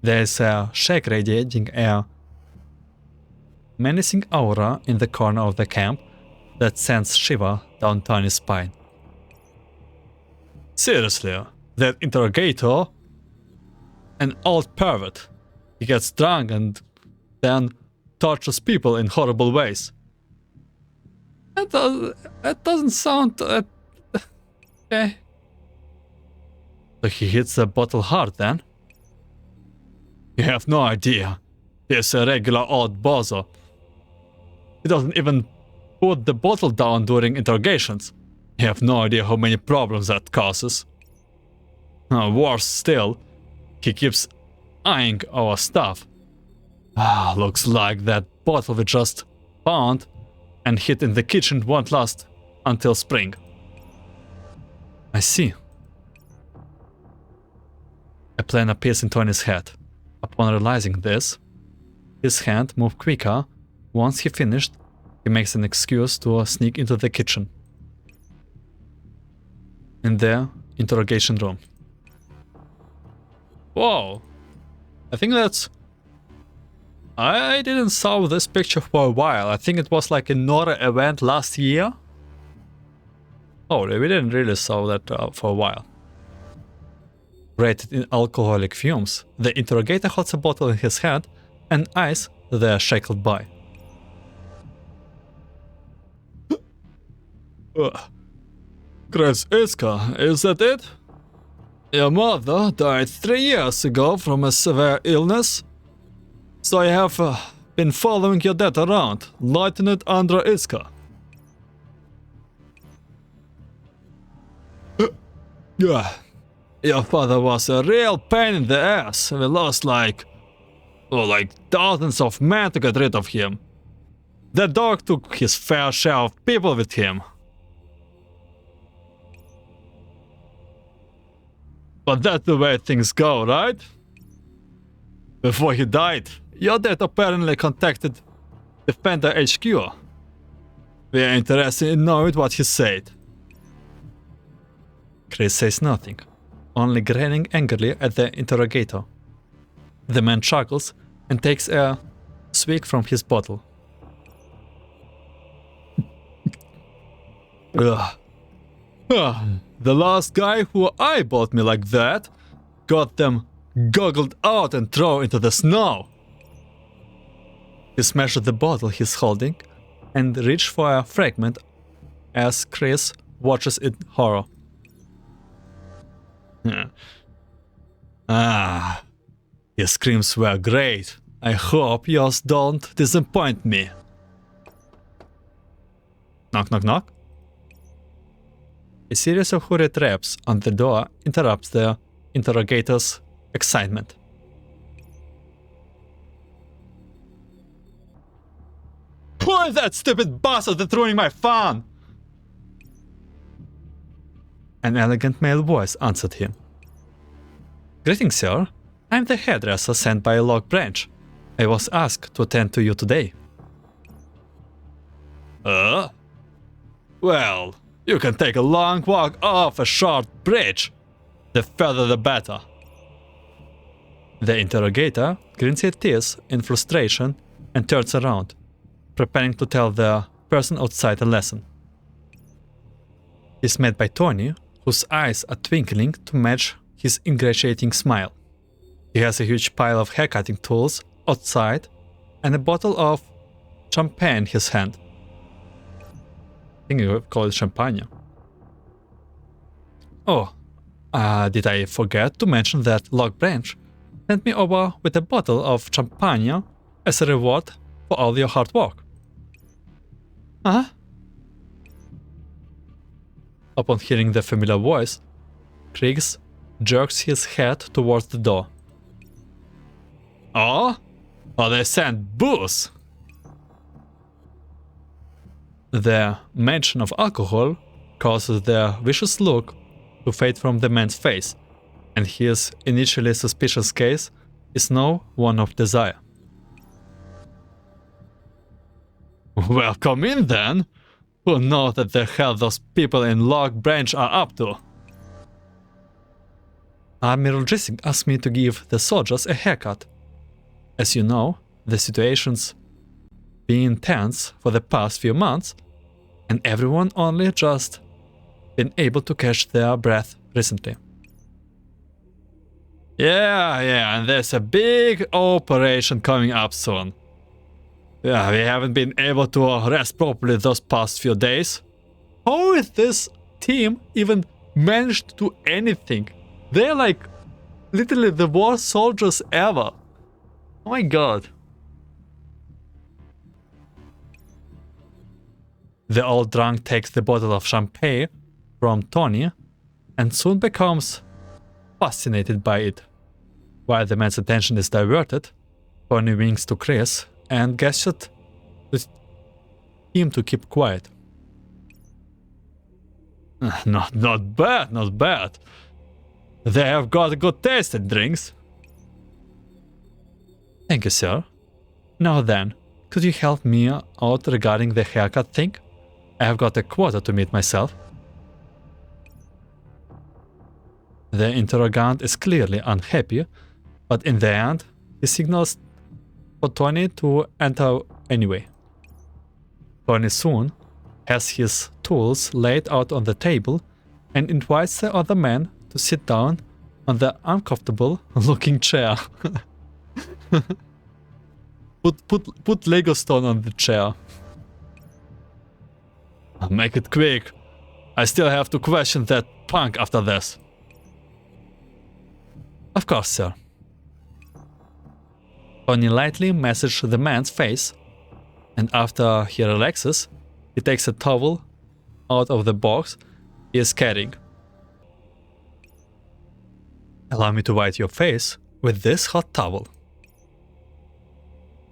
There is a shake radiating a menacing aura in the corner of the camp that sends shiver down Tony's spine. Seriously, that interrogator? An old pervert. He gets drunk and then tortures people in horrible ways. That doesn't sound... okay. So he hits the bottle hard then? You have no idea. He's a regular old bozo. He doesn't even put the bottle down during interrogations. You have no idea how many problems that causes. Worse still, he keeps eyeing our stuff. Looks like that bottle we just found and hid in the kitchen won't last until spring. I see. A plan appears in Tony's head. Upon realizing this, his hand moved quicker. Once he finished, he makes an excuse to sneak into the kitchen. In the interrogation room. Whoa! I think that's... I didn't saw this picture for a while. I think it was like another event last year. Oh, we didn't really saw that for a while. Rated in alcoholic fumes, the interrogator holds a bottle in his hand and eyes the shackled boy. Chris Iska, is that it? Your mother died 3 years ago from a severe illness. So I have been following your dad around, Lieutenant Andra Iska. Your father was a real pain in the ass. We lost like thousands of men to get rid of him. The dog took his fair share of people with him. But that's the way things go, right? Before he died, your dad apparently contacted Defender HQ. We are interested in knowing what he said. Chris says nothing, only grinning angrily at the interrogator. The man chuckles and takes a swig from his bottle. The last guy who eyeballed me like that got them goggled out and thrown into the snow. He smashed the bottle he's holding and reached for a fragment as Chris watches in horror. Your screams were great. I hope yours don't disappoint me. Knock, knock, knock. A series of hurried raps on the door interrupts the interrogator's excitement. Who is that stupid bastard that's ruining my fun? An elegant male voice answered him. Greetings, sir. I'm the hairdresser sent by Log Branch. I was asked to attend to you today. Well, you can take a long walk off a short bridge. The further the better. The interrogator grins his teeth in frustration and turns around, preparing to tell the person outside a lesson. He's met by Tony, whose eyes are twinkling to match his ingratiating smile. He has a huge pile of haircutting tools outside and a bottle of champagne in his hand. I think you call it champagne. Oh, did I forget to mention that Log Branch sent me over with a bottle of champagne as a reward for all your hard work. Huh? Upon hearing the familiar voice, Kriegs jerks his head towards the door. Oh? Oh, they sent booze! The mention of alcohol causes the vicious look to fade from the man's face, and his initially suspicious gaze is now one of desire. Well, come in then! Who knows what the hell those people in Log Branch are up to? Admiral Jissing asked me to give the soldiers a haircut. As you know, the situation's been tense for the past few months, and everyone only just been able to catch their breath recently. Yeah, and there's a big operation coming up soon. Yeah, we haven't been able to rest properly those past few days. How is this team even managed to do anything? They're like literally the worst soldiers ever. Oh my god. The old drunk takes the bottle of champagne from Tony and soon becomes fascinated by it. While the man's attention is diverted, Tony winks to Chris and gestures to him to keep quiet. Not bad. They have got a good taste in drinks. Thank you, sir. Now then, could you help me out regarding the haircut thing? I have got a quota to meet myself. The interrogant is clearly unhappy, but in the end, he signals for Tony to enter anyway. Tony soon has his tools laid out on the table and invites the other man to sit down on the uncomfortable looking chair. Put Lego stone on the chair. Make it quick. I still have to question that punk after this. Of course, sir. Tony lightly massages the man's face, and after he relaxes, he takes a towel out of the box he is carrying. Allow me to wipe your face with this hot towel.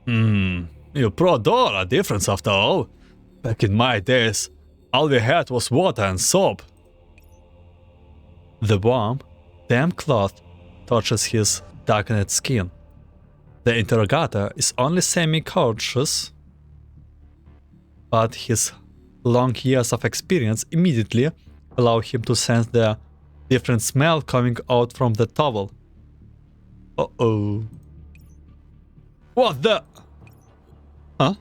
You pro-door a difference after all. Back in my days, all we had was water and soap. The warm, damp cloth touches his darkened skin. The interrogator is only semi-conscious, but his long years of experience immediately allow him to sense the different smell coming out from the towel. Uh-oh. What the? Huh?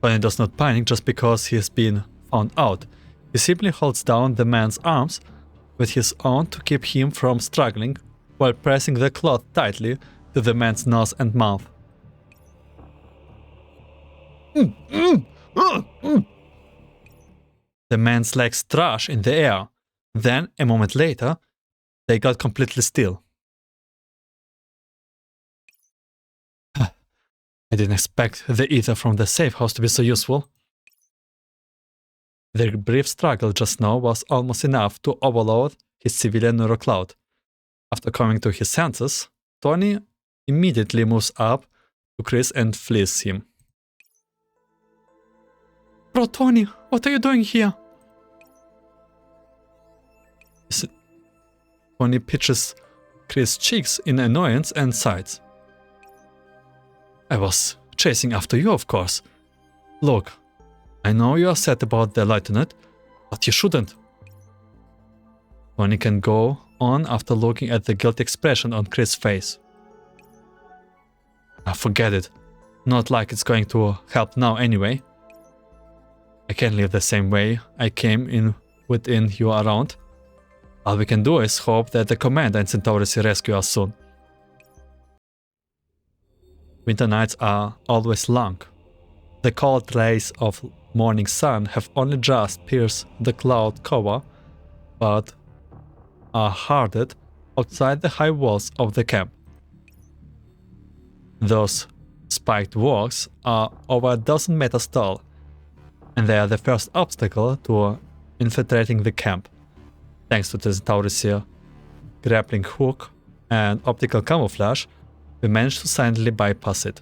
Tony does not panic just because he has been found out. He simply holds down the man's arms with his own to keep him from struggling while pressing the cloth tightly to the man's nose and mouth. The man's legs thrash in the air. Then, a moment later, they got completely still. I didn't expect the ether from the safe house to be so useful. Their brief struggle just now was almost enough to overload his civilian neurocloud. After coming to his senses, Tony immediately moves up to Chris and flees him. Bro, Tony, what are you doing here? Tony pitches Chris' cheeks in annoyance and sighs. I was chasing after you, of course. Look, I know you are sad about the lieutenant, but you shouldn't. Tony can go on after looking at the guilty expression on Chris' face. Forget it. Not like it's going to help now anyway. I can't live the same way I came in within you around. All we can do is hope that the commander and Centauressie rescue us soon. Winter nights are always long. The cold rays of morning sun have only just pierced the cloud cover, but are hardened outside the high walls of the camp. Those spiked walls are over a dozen meters tall, and they are the first obstacle to infiltrating the camp. Thanks to the Centauressie grappling hook and optical camouflage, we managed to silently bypass it.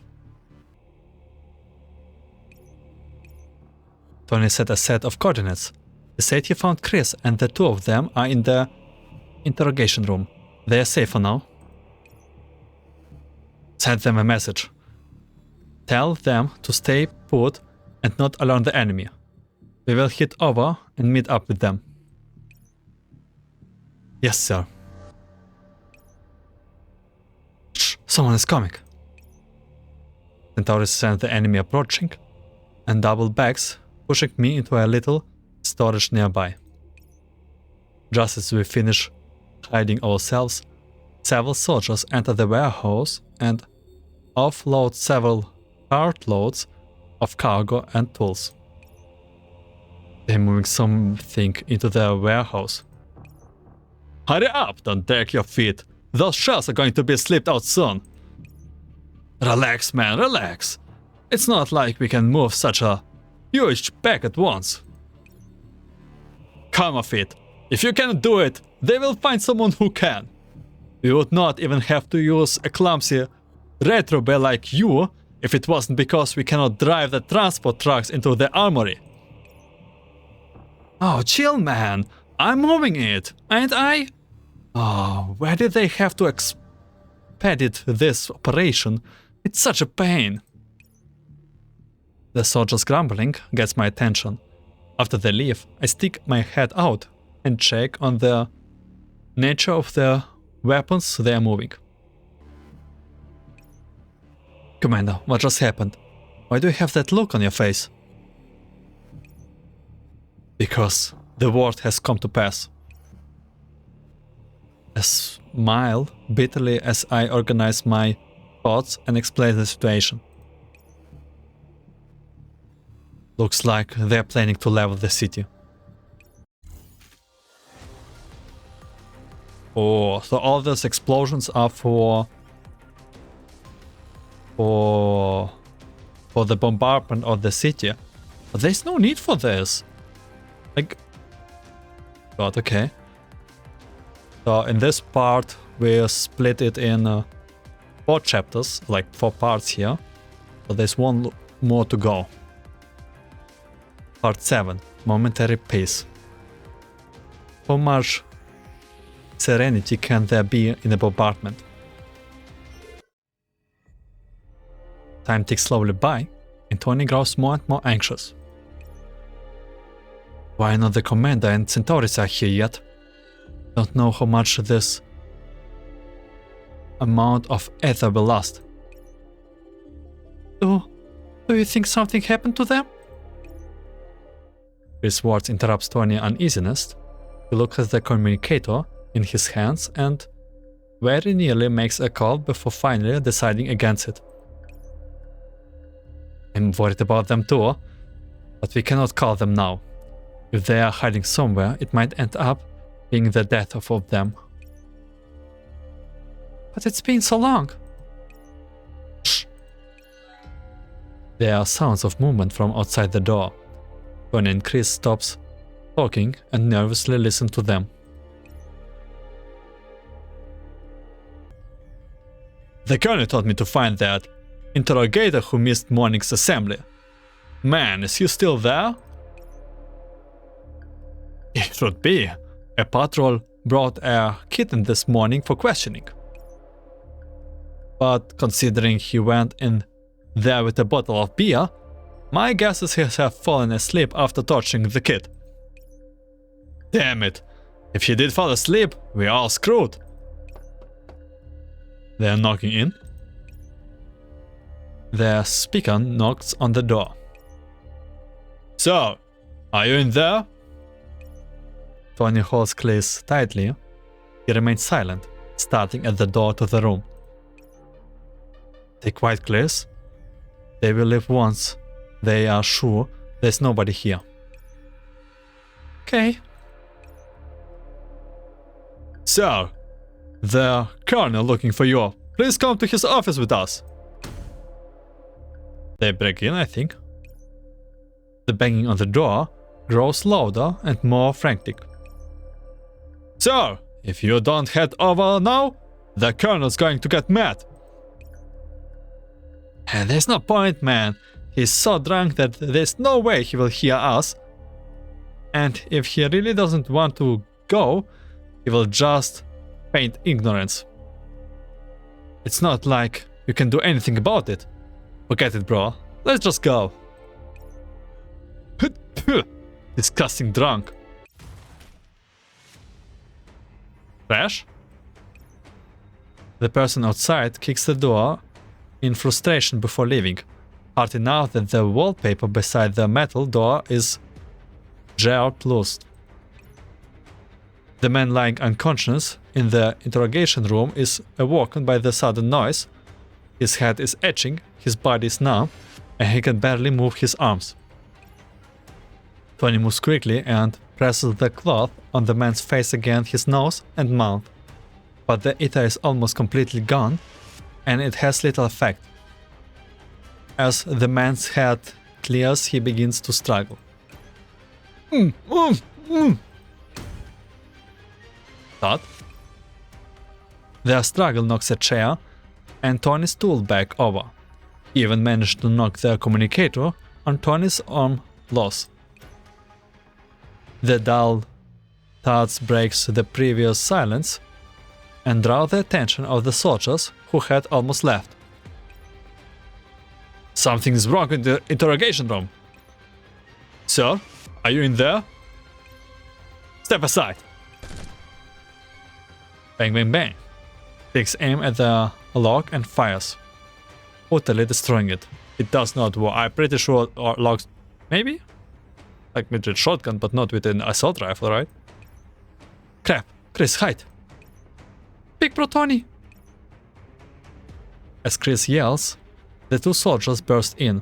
Tony set a set of coordinates. He said he found Chris and the two of them are in the interrogation room. They are safe for now. Send them a message. Tell them to stay put and not alarm the enemy. We will head over and meet up with them. Yes, sir. Shh, someone is coming. Centauressie sent the enemy approaching, and double bags pushing me into a little storage nearby. Just as we finish hiding ourselves, several soldiers enter the warehouse and offload several cartloads of cargo and tools. They're moving something into the warehouse. Hurry up, don't drag your feet. Those shells are going to be slipped out soon. Relax, man, relax. It's not like we can move such a huge bag at once. Come off it. If you cannot do it, they will find someone who can. We would not even have to use a clumsy retrobell like you if it wasn't because we cannot drive the transport trucks into the armory. Oh, chill, man. I'm moving it, ain't I? Oh, where did they have to expedite this operation? It's such a pain. The soldiers' grumbling gets my attention. After they leave, I stick my head out and check on the nature of the weapons they are moving. Commander, what just happened? Why do you have that look on your face? Because the word has come to pass. I smile bitterly as I organize my thoughts and explain the situation. Looks like they're planning to level the city. Oh, so all those explosions are for the bombardment of the city. But there's no need for this. Like, God, okay. So in this part, we split it in 4 chapters, like 4 parts here. So there's one more to go. Part 7, Momentary Peace. How much serenity can there be in a bombardment? Time ticks slowly by, and Tony grows more and more anxious. Why not the commander and Centauressie are here yet? Don't know how much this amount of ether will last. Do you think something happened to them? His words interrupts Tony's uneasiness. He looks at the communicator in his hands and very nearly makes a call before finally deciding against it. I'm worried about them too, but we cannot call them now. If they are hiding somewhere, it might end up being the death of them. But it's been so long. Shh. There are sounds of movement from outside the door. Tony and Chris stops talking and nervously listen to them. The colonel told me to find that interrogator who missed morning's assembly. Man, is he still there? It should be. A patrol brought a kitten this morning for questioning. But considering he went in there with a bottle of beer, my guess is he has fallen asleep after touching the kid. Damn it! If he did fall asleep, we're all screwed. They are knocking in. The speaker knocks on the door. So, are you in there? Tony holds Chris tightly. He remains silent, starting at the door to the room. Stay quiet, Chris. They will leave once they are sure there's nobody here. Okay. Sir, the colonel looking for you. Please come to his office with us. They break in, I think. The banging on the door grows louder and more frantic. Sir, if you don't head over now, the colonel's going to get mad. And there's no point, man. He's so drunk that there's no way he will hear us. And if he really doesn't want to go, he will just feign ignorance. It's not like you can do anything about it. Forget it, bro. Let's just go. Disgusting drunk. Trash? The person outside kicks the door in frustration before leaving, hard enough that the wallpaper beside the metal door is jarred loose. The man lying unconscious in the interrogation room is awoken by the sudden noise. His head is itching, his body is numb, and he can barely move his arms. Tony moves quickly and presses the cloth on the man's face against his nose and mouth. But the ether is almost completely gone, and it has little effect. As the man's head clears, he begins to struggle. Thought? Their struggle knocks a chair and Tony's tool back over. He even managed to knock the communicator on Tony's arm loose. The dull thuds breaks the previous silence and draw the attention of the soldiers who had almost left. Something is wrong in the interrogation room. Sir, are you in there? Step aside. Bang, bang, bang. Takes aim at the lock and fires, utterly destroying it. It does not work. I'm pretty sure locks, maybe? Like with a shotgun, but not with an assault rifle, right? Crap. Chris, hide. Big bro Tony. As Chris yells, the two soldiers burst in,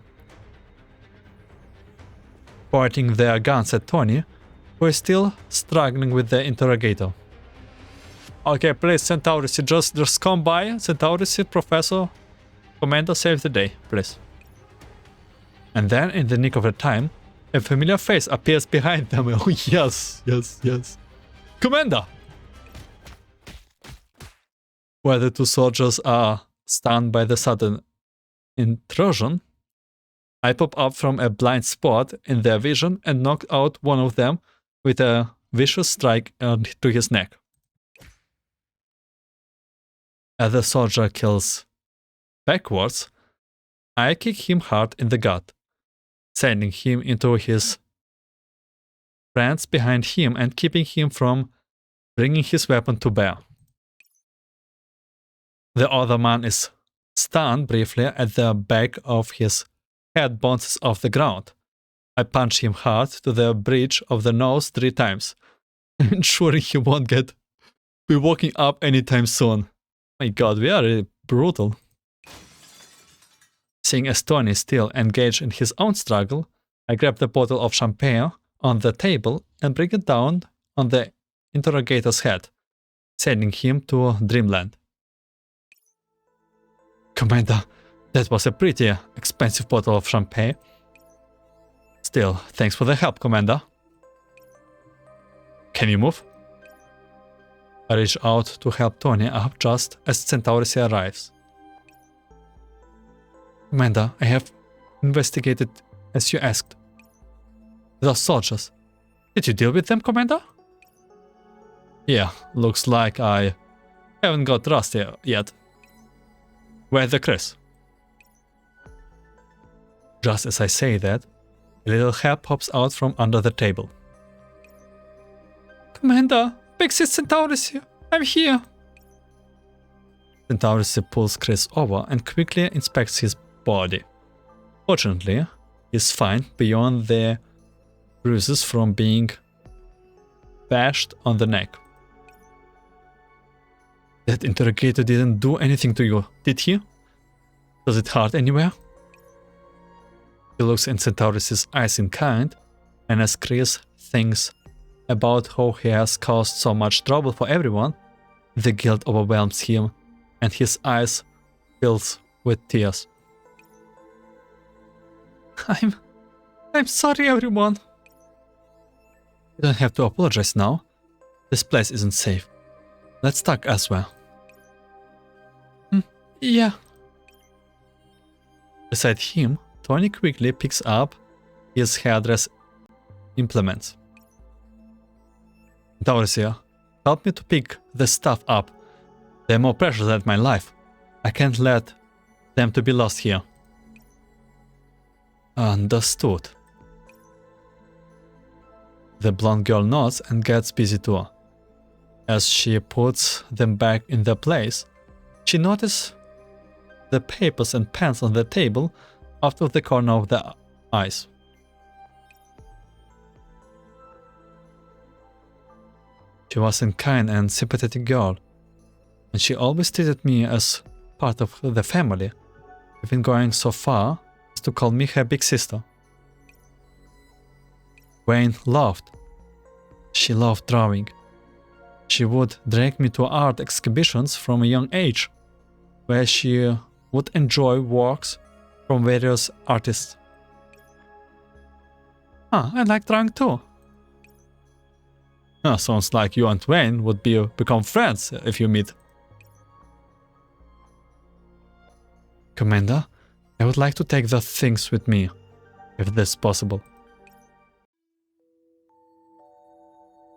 pointing their guns at Tony, who is still struggling with the interrogator. Okay, please, Centauressie, just come by. Centauressie, Professor, Commander, save the day, please. And then, in the nick of the time, a familiar face appears behind them. Oh, yes, yes, yes. Commander! Where the two soldiers are stunned by the sudden intrusion, I pop up from a blind spot in their vision and knock out one of them with a vicious strike to his neck. As the soldier kills backwards, I kick him hard in the gut, sending him into his friends behind him and keeping him from bringing his weapon to bear. The other man is stunned briefly at the back of his head bounces off the ground. I punch him hard to the bridge of the nose 3 times, ensuring he won't be walking up anytime soon. My god, we are really brutal. Seeing as Tony is still engaged in his own struggle, I grab the bottle of champagne on the table and bring it down on the interrogator's head, sending him to dreamland. Commander, that was a pretty expensive bottle of champagne. Still, thanks for the help, Commander. Can you move? I reach out to help Tony up just as Centauressie arrives. Commander, I have investigated as you asked. Those soldiers. Did you deal with them, Commander? Yeah, looks like I haven't got rusty yet. Where's the Chris? Just as I say that, a little head pops out from under the table. Commander, Big Sis Centauressie, I'm here. Centauressie pulls Chris over and quickly inspects his body. Fortunately, he's fine beyond the bruises from being bashed on the neck. That interrogator didn't do anything to you, did he? Does it hurt anywhere? He looks in Centauresie's eyes in kind, and as Chris thinks about how he has caused so much trouble for everyone, the guilt overwhelms him, and his eyes fills with tears. I'm sorry, everyone. You don't have to apologize now. This place isn't safe. Let's talk elsewhere. Yeah. Beside him, Tony quickly picks up his hairdresser implements. Centauressie, help me to pick the stuff up. They're more precious than my life. I can't let them to be lost here. Understood. The blonde girl nods and gets busy too. As she puts them back in their place, she notices the papers and pens on the table out of the corner of their eyes. She was a kind and sympathetic girl, and she always treated me as part of the family, even going so far as to call me her big sister. Wayne laughed. She loved drawing. She would drag me to art exhibitions from a young age, where she would enjoy works from various artists. I like drawing too. Sounds like you and Wayne would become friends if you meet. Commander, I would like to take the things with me, if this is possible.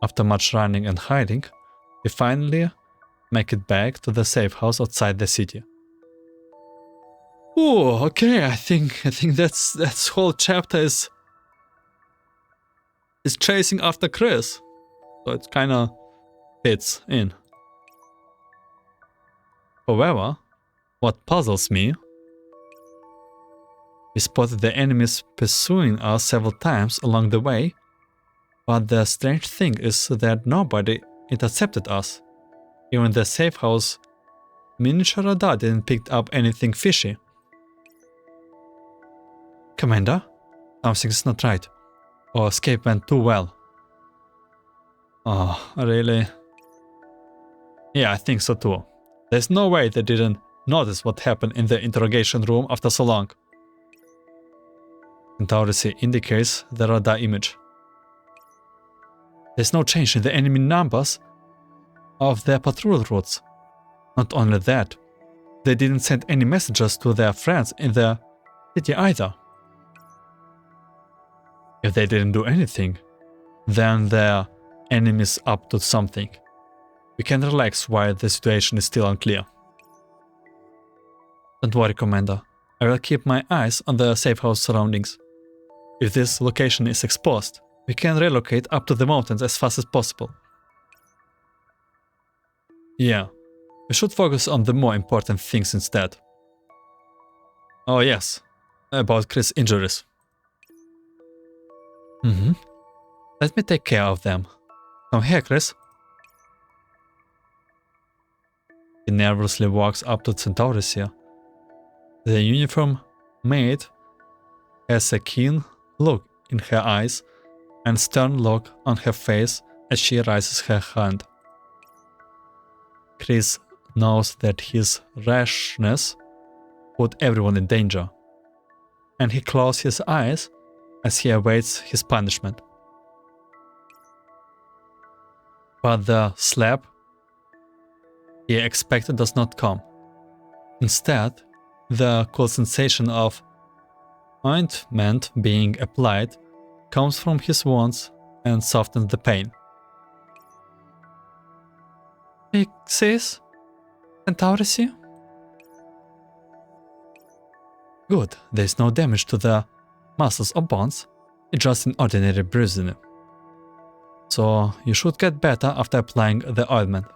After much running and hiding, we finally make it back to the safe house outside the city. Oh, okay, I think that's whole chapter is chasing after Chris. So it kinda fits in. However, what puzzles me, we spotted the enemies pursuing us several times along the way, but the strange thing is that nobody intercepted us. Even the safe house miniature radar didn't pick up anything fishy. Commander, something's not right. Our escape went too well. Oh, really? Yeah, I think so too. There's no way they didn't notice what happened in the interrogation room after so long. Centauressie indicates the radar image. There's no change in the enemy numbers of their patrol routes. Not only that, they didn't send any messages to their friends in the city either. If they didn't do anything, then their enemy's up to something. We can relax while the situation is still unclear. Don't worry, Commander. I will keep my eyes on the safe house surroundings. If this location is exposed, we can relocate up to the mountains as fast as possible. Yeah, we should focus on the more important things instead. Oh yes, about Chris' injuries. Let me take care of them. Come here, Chris. He nervously walks up to Centauressie. The uniform maid has a keen look in her eyes and stern look on her face as she raises her hand. Chris knows that his rashness put everyone in danger, and he closes his eyes as he awaits his punishment. But the slap he expected does not come. Instead, the cool sensation of ointment being applied comes from his wounds and softens the pain. Fixes? Centauressie? Good, there is no damage to the muscles or bones, it's just an ordinary bruising. So you should get better after applying the ointment.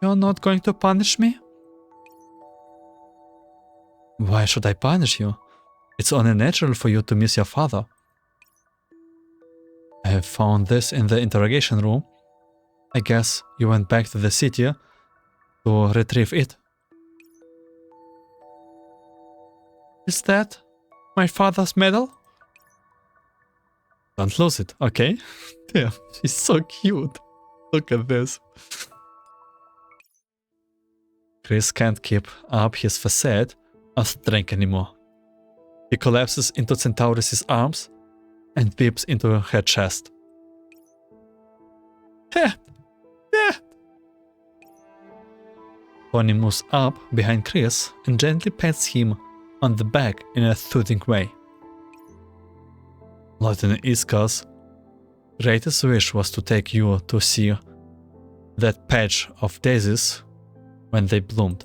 You're not going to punish me? Why should I punish you? It's only natural for you to miss your father. I have found this in the interrogation room. I guess you went back to the city to retrieve it. Is that my father's medal? Don't lose it, okay? Damn, she's so cute. Look at this. Chris can't keep up his facade of strength anymore. He collapses into Centauresie's arms and weeps into her chest. Dad! Dad! Bonnie moves up behind Chris and gently pats him on the back in a soothing way. Lieutenant Iska's greatest wish was to take you to see that patch of daisies when they bloomed.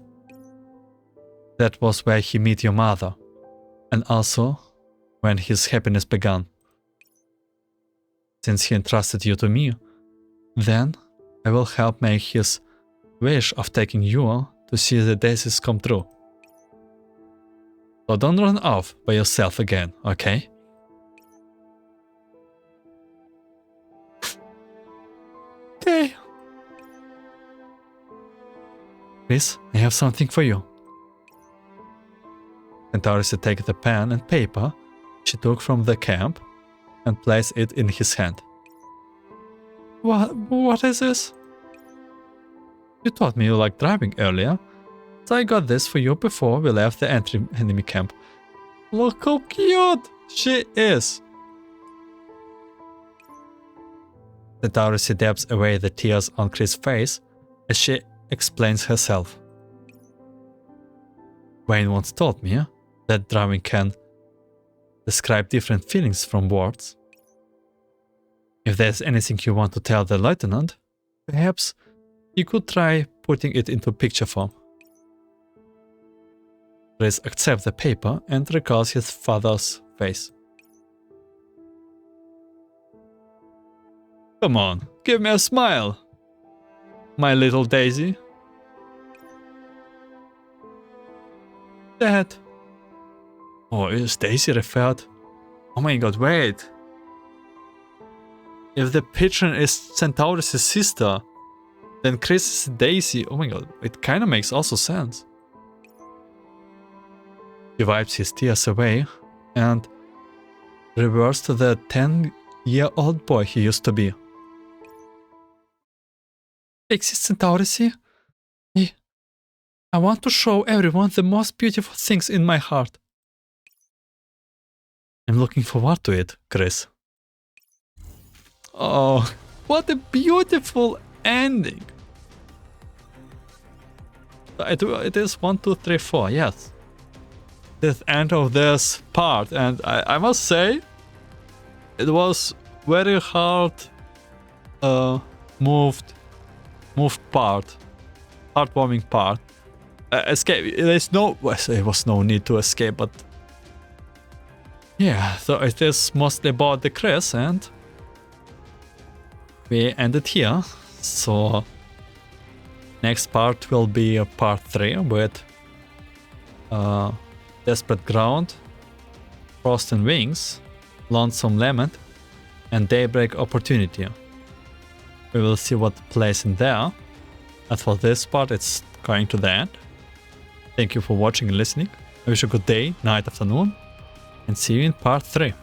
That was where he met your mother, and also when his happiness began. Since he entrusted you to me, then I will help make his wish of taking you to see the daisies come true. So don't run off by yourself again, okay? Okay. Chris, I have something for you. Centauressie takes the pen and paper she took from the camp and placed it in his hand. What is this? You told me you liked driving earlier, so I got this for you before we left the enemy camp. Look how cute she is! Centauressie dabs away the tears on Chris' face as she explains herself. Wayne once told me that driving can describe different feelings from words. If there's anything you want to tell the lieutenant, perhaps you could try putting it into picture form. Chris accepts the paper and recalls his father's face. Come on, give me a smile, my little Daisy. Dad. Oh, is Daisy referred? Oh my god, wait. If the Pigeon is Centauresie's sister, then Chris is Daisy. Oh my god, it kinda makes also sense. He wipes his tears away and reverts to the 10-year-old boy he used to be. Pixies Centauressie, I want to show everyone the most beautiful things in my heart. I'm looking forward to it, Chris. Oh, what a beautiful ending. It is 1, 2, 3, 4, yes. The end of this part, and I must say, it was very hard moved part, heartwarming part. Escape. There was no need to escape, but yeah. So it is mostly about the Chris, and we ended here. So next part will be part 3 with Desperate Ground, Frost and Wings, Lonesome Lament, and Daybreak Opportunity. We will see what plays in there. As for this part, it's going to the end. Thank you for watching and listening. I wish you a good day, night, afternoon, and see you in part 3.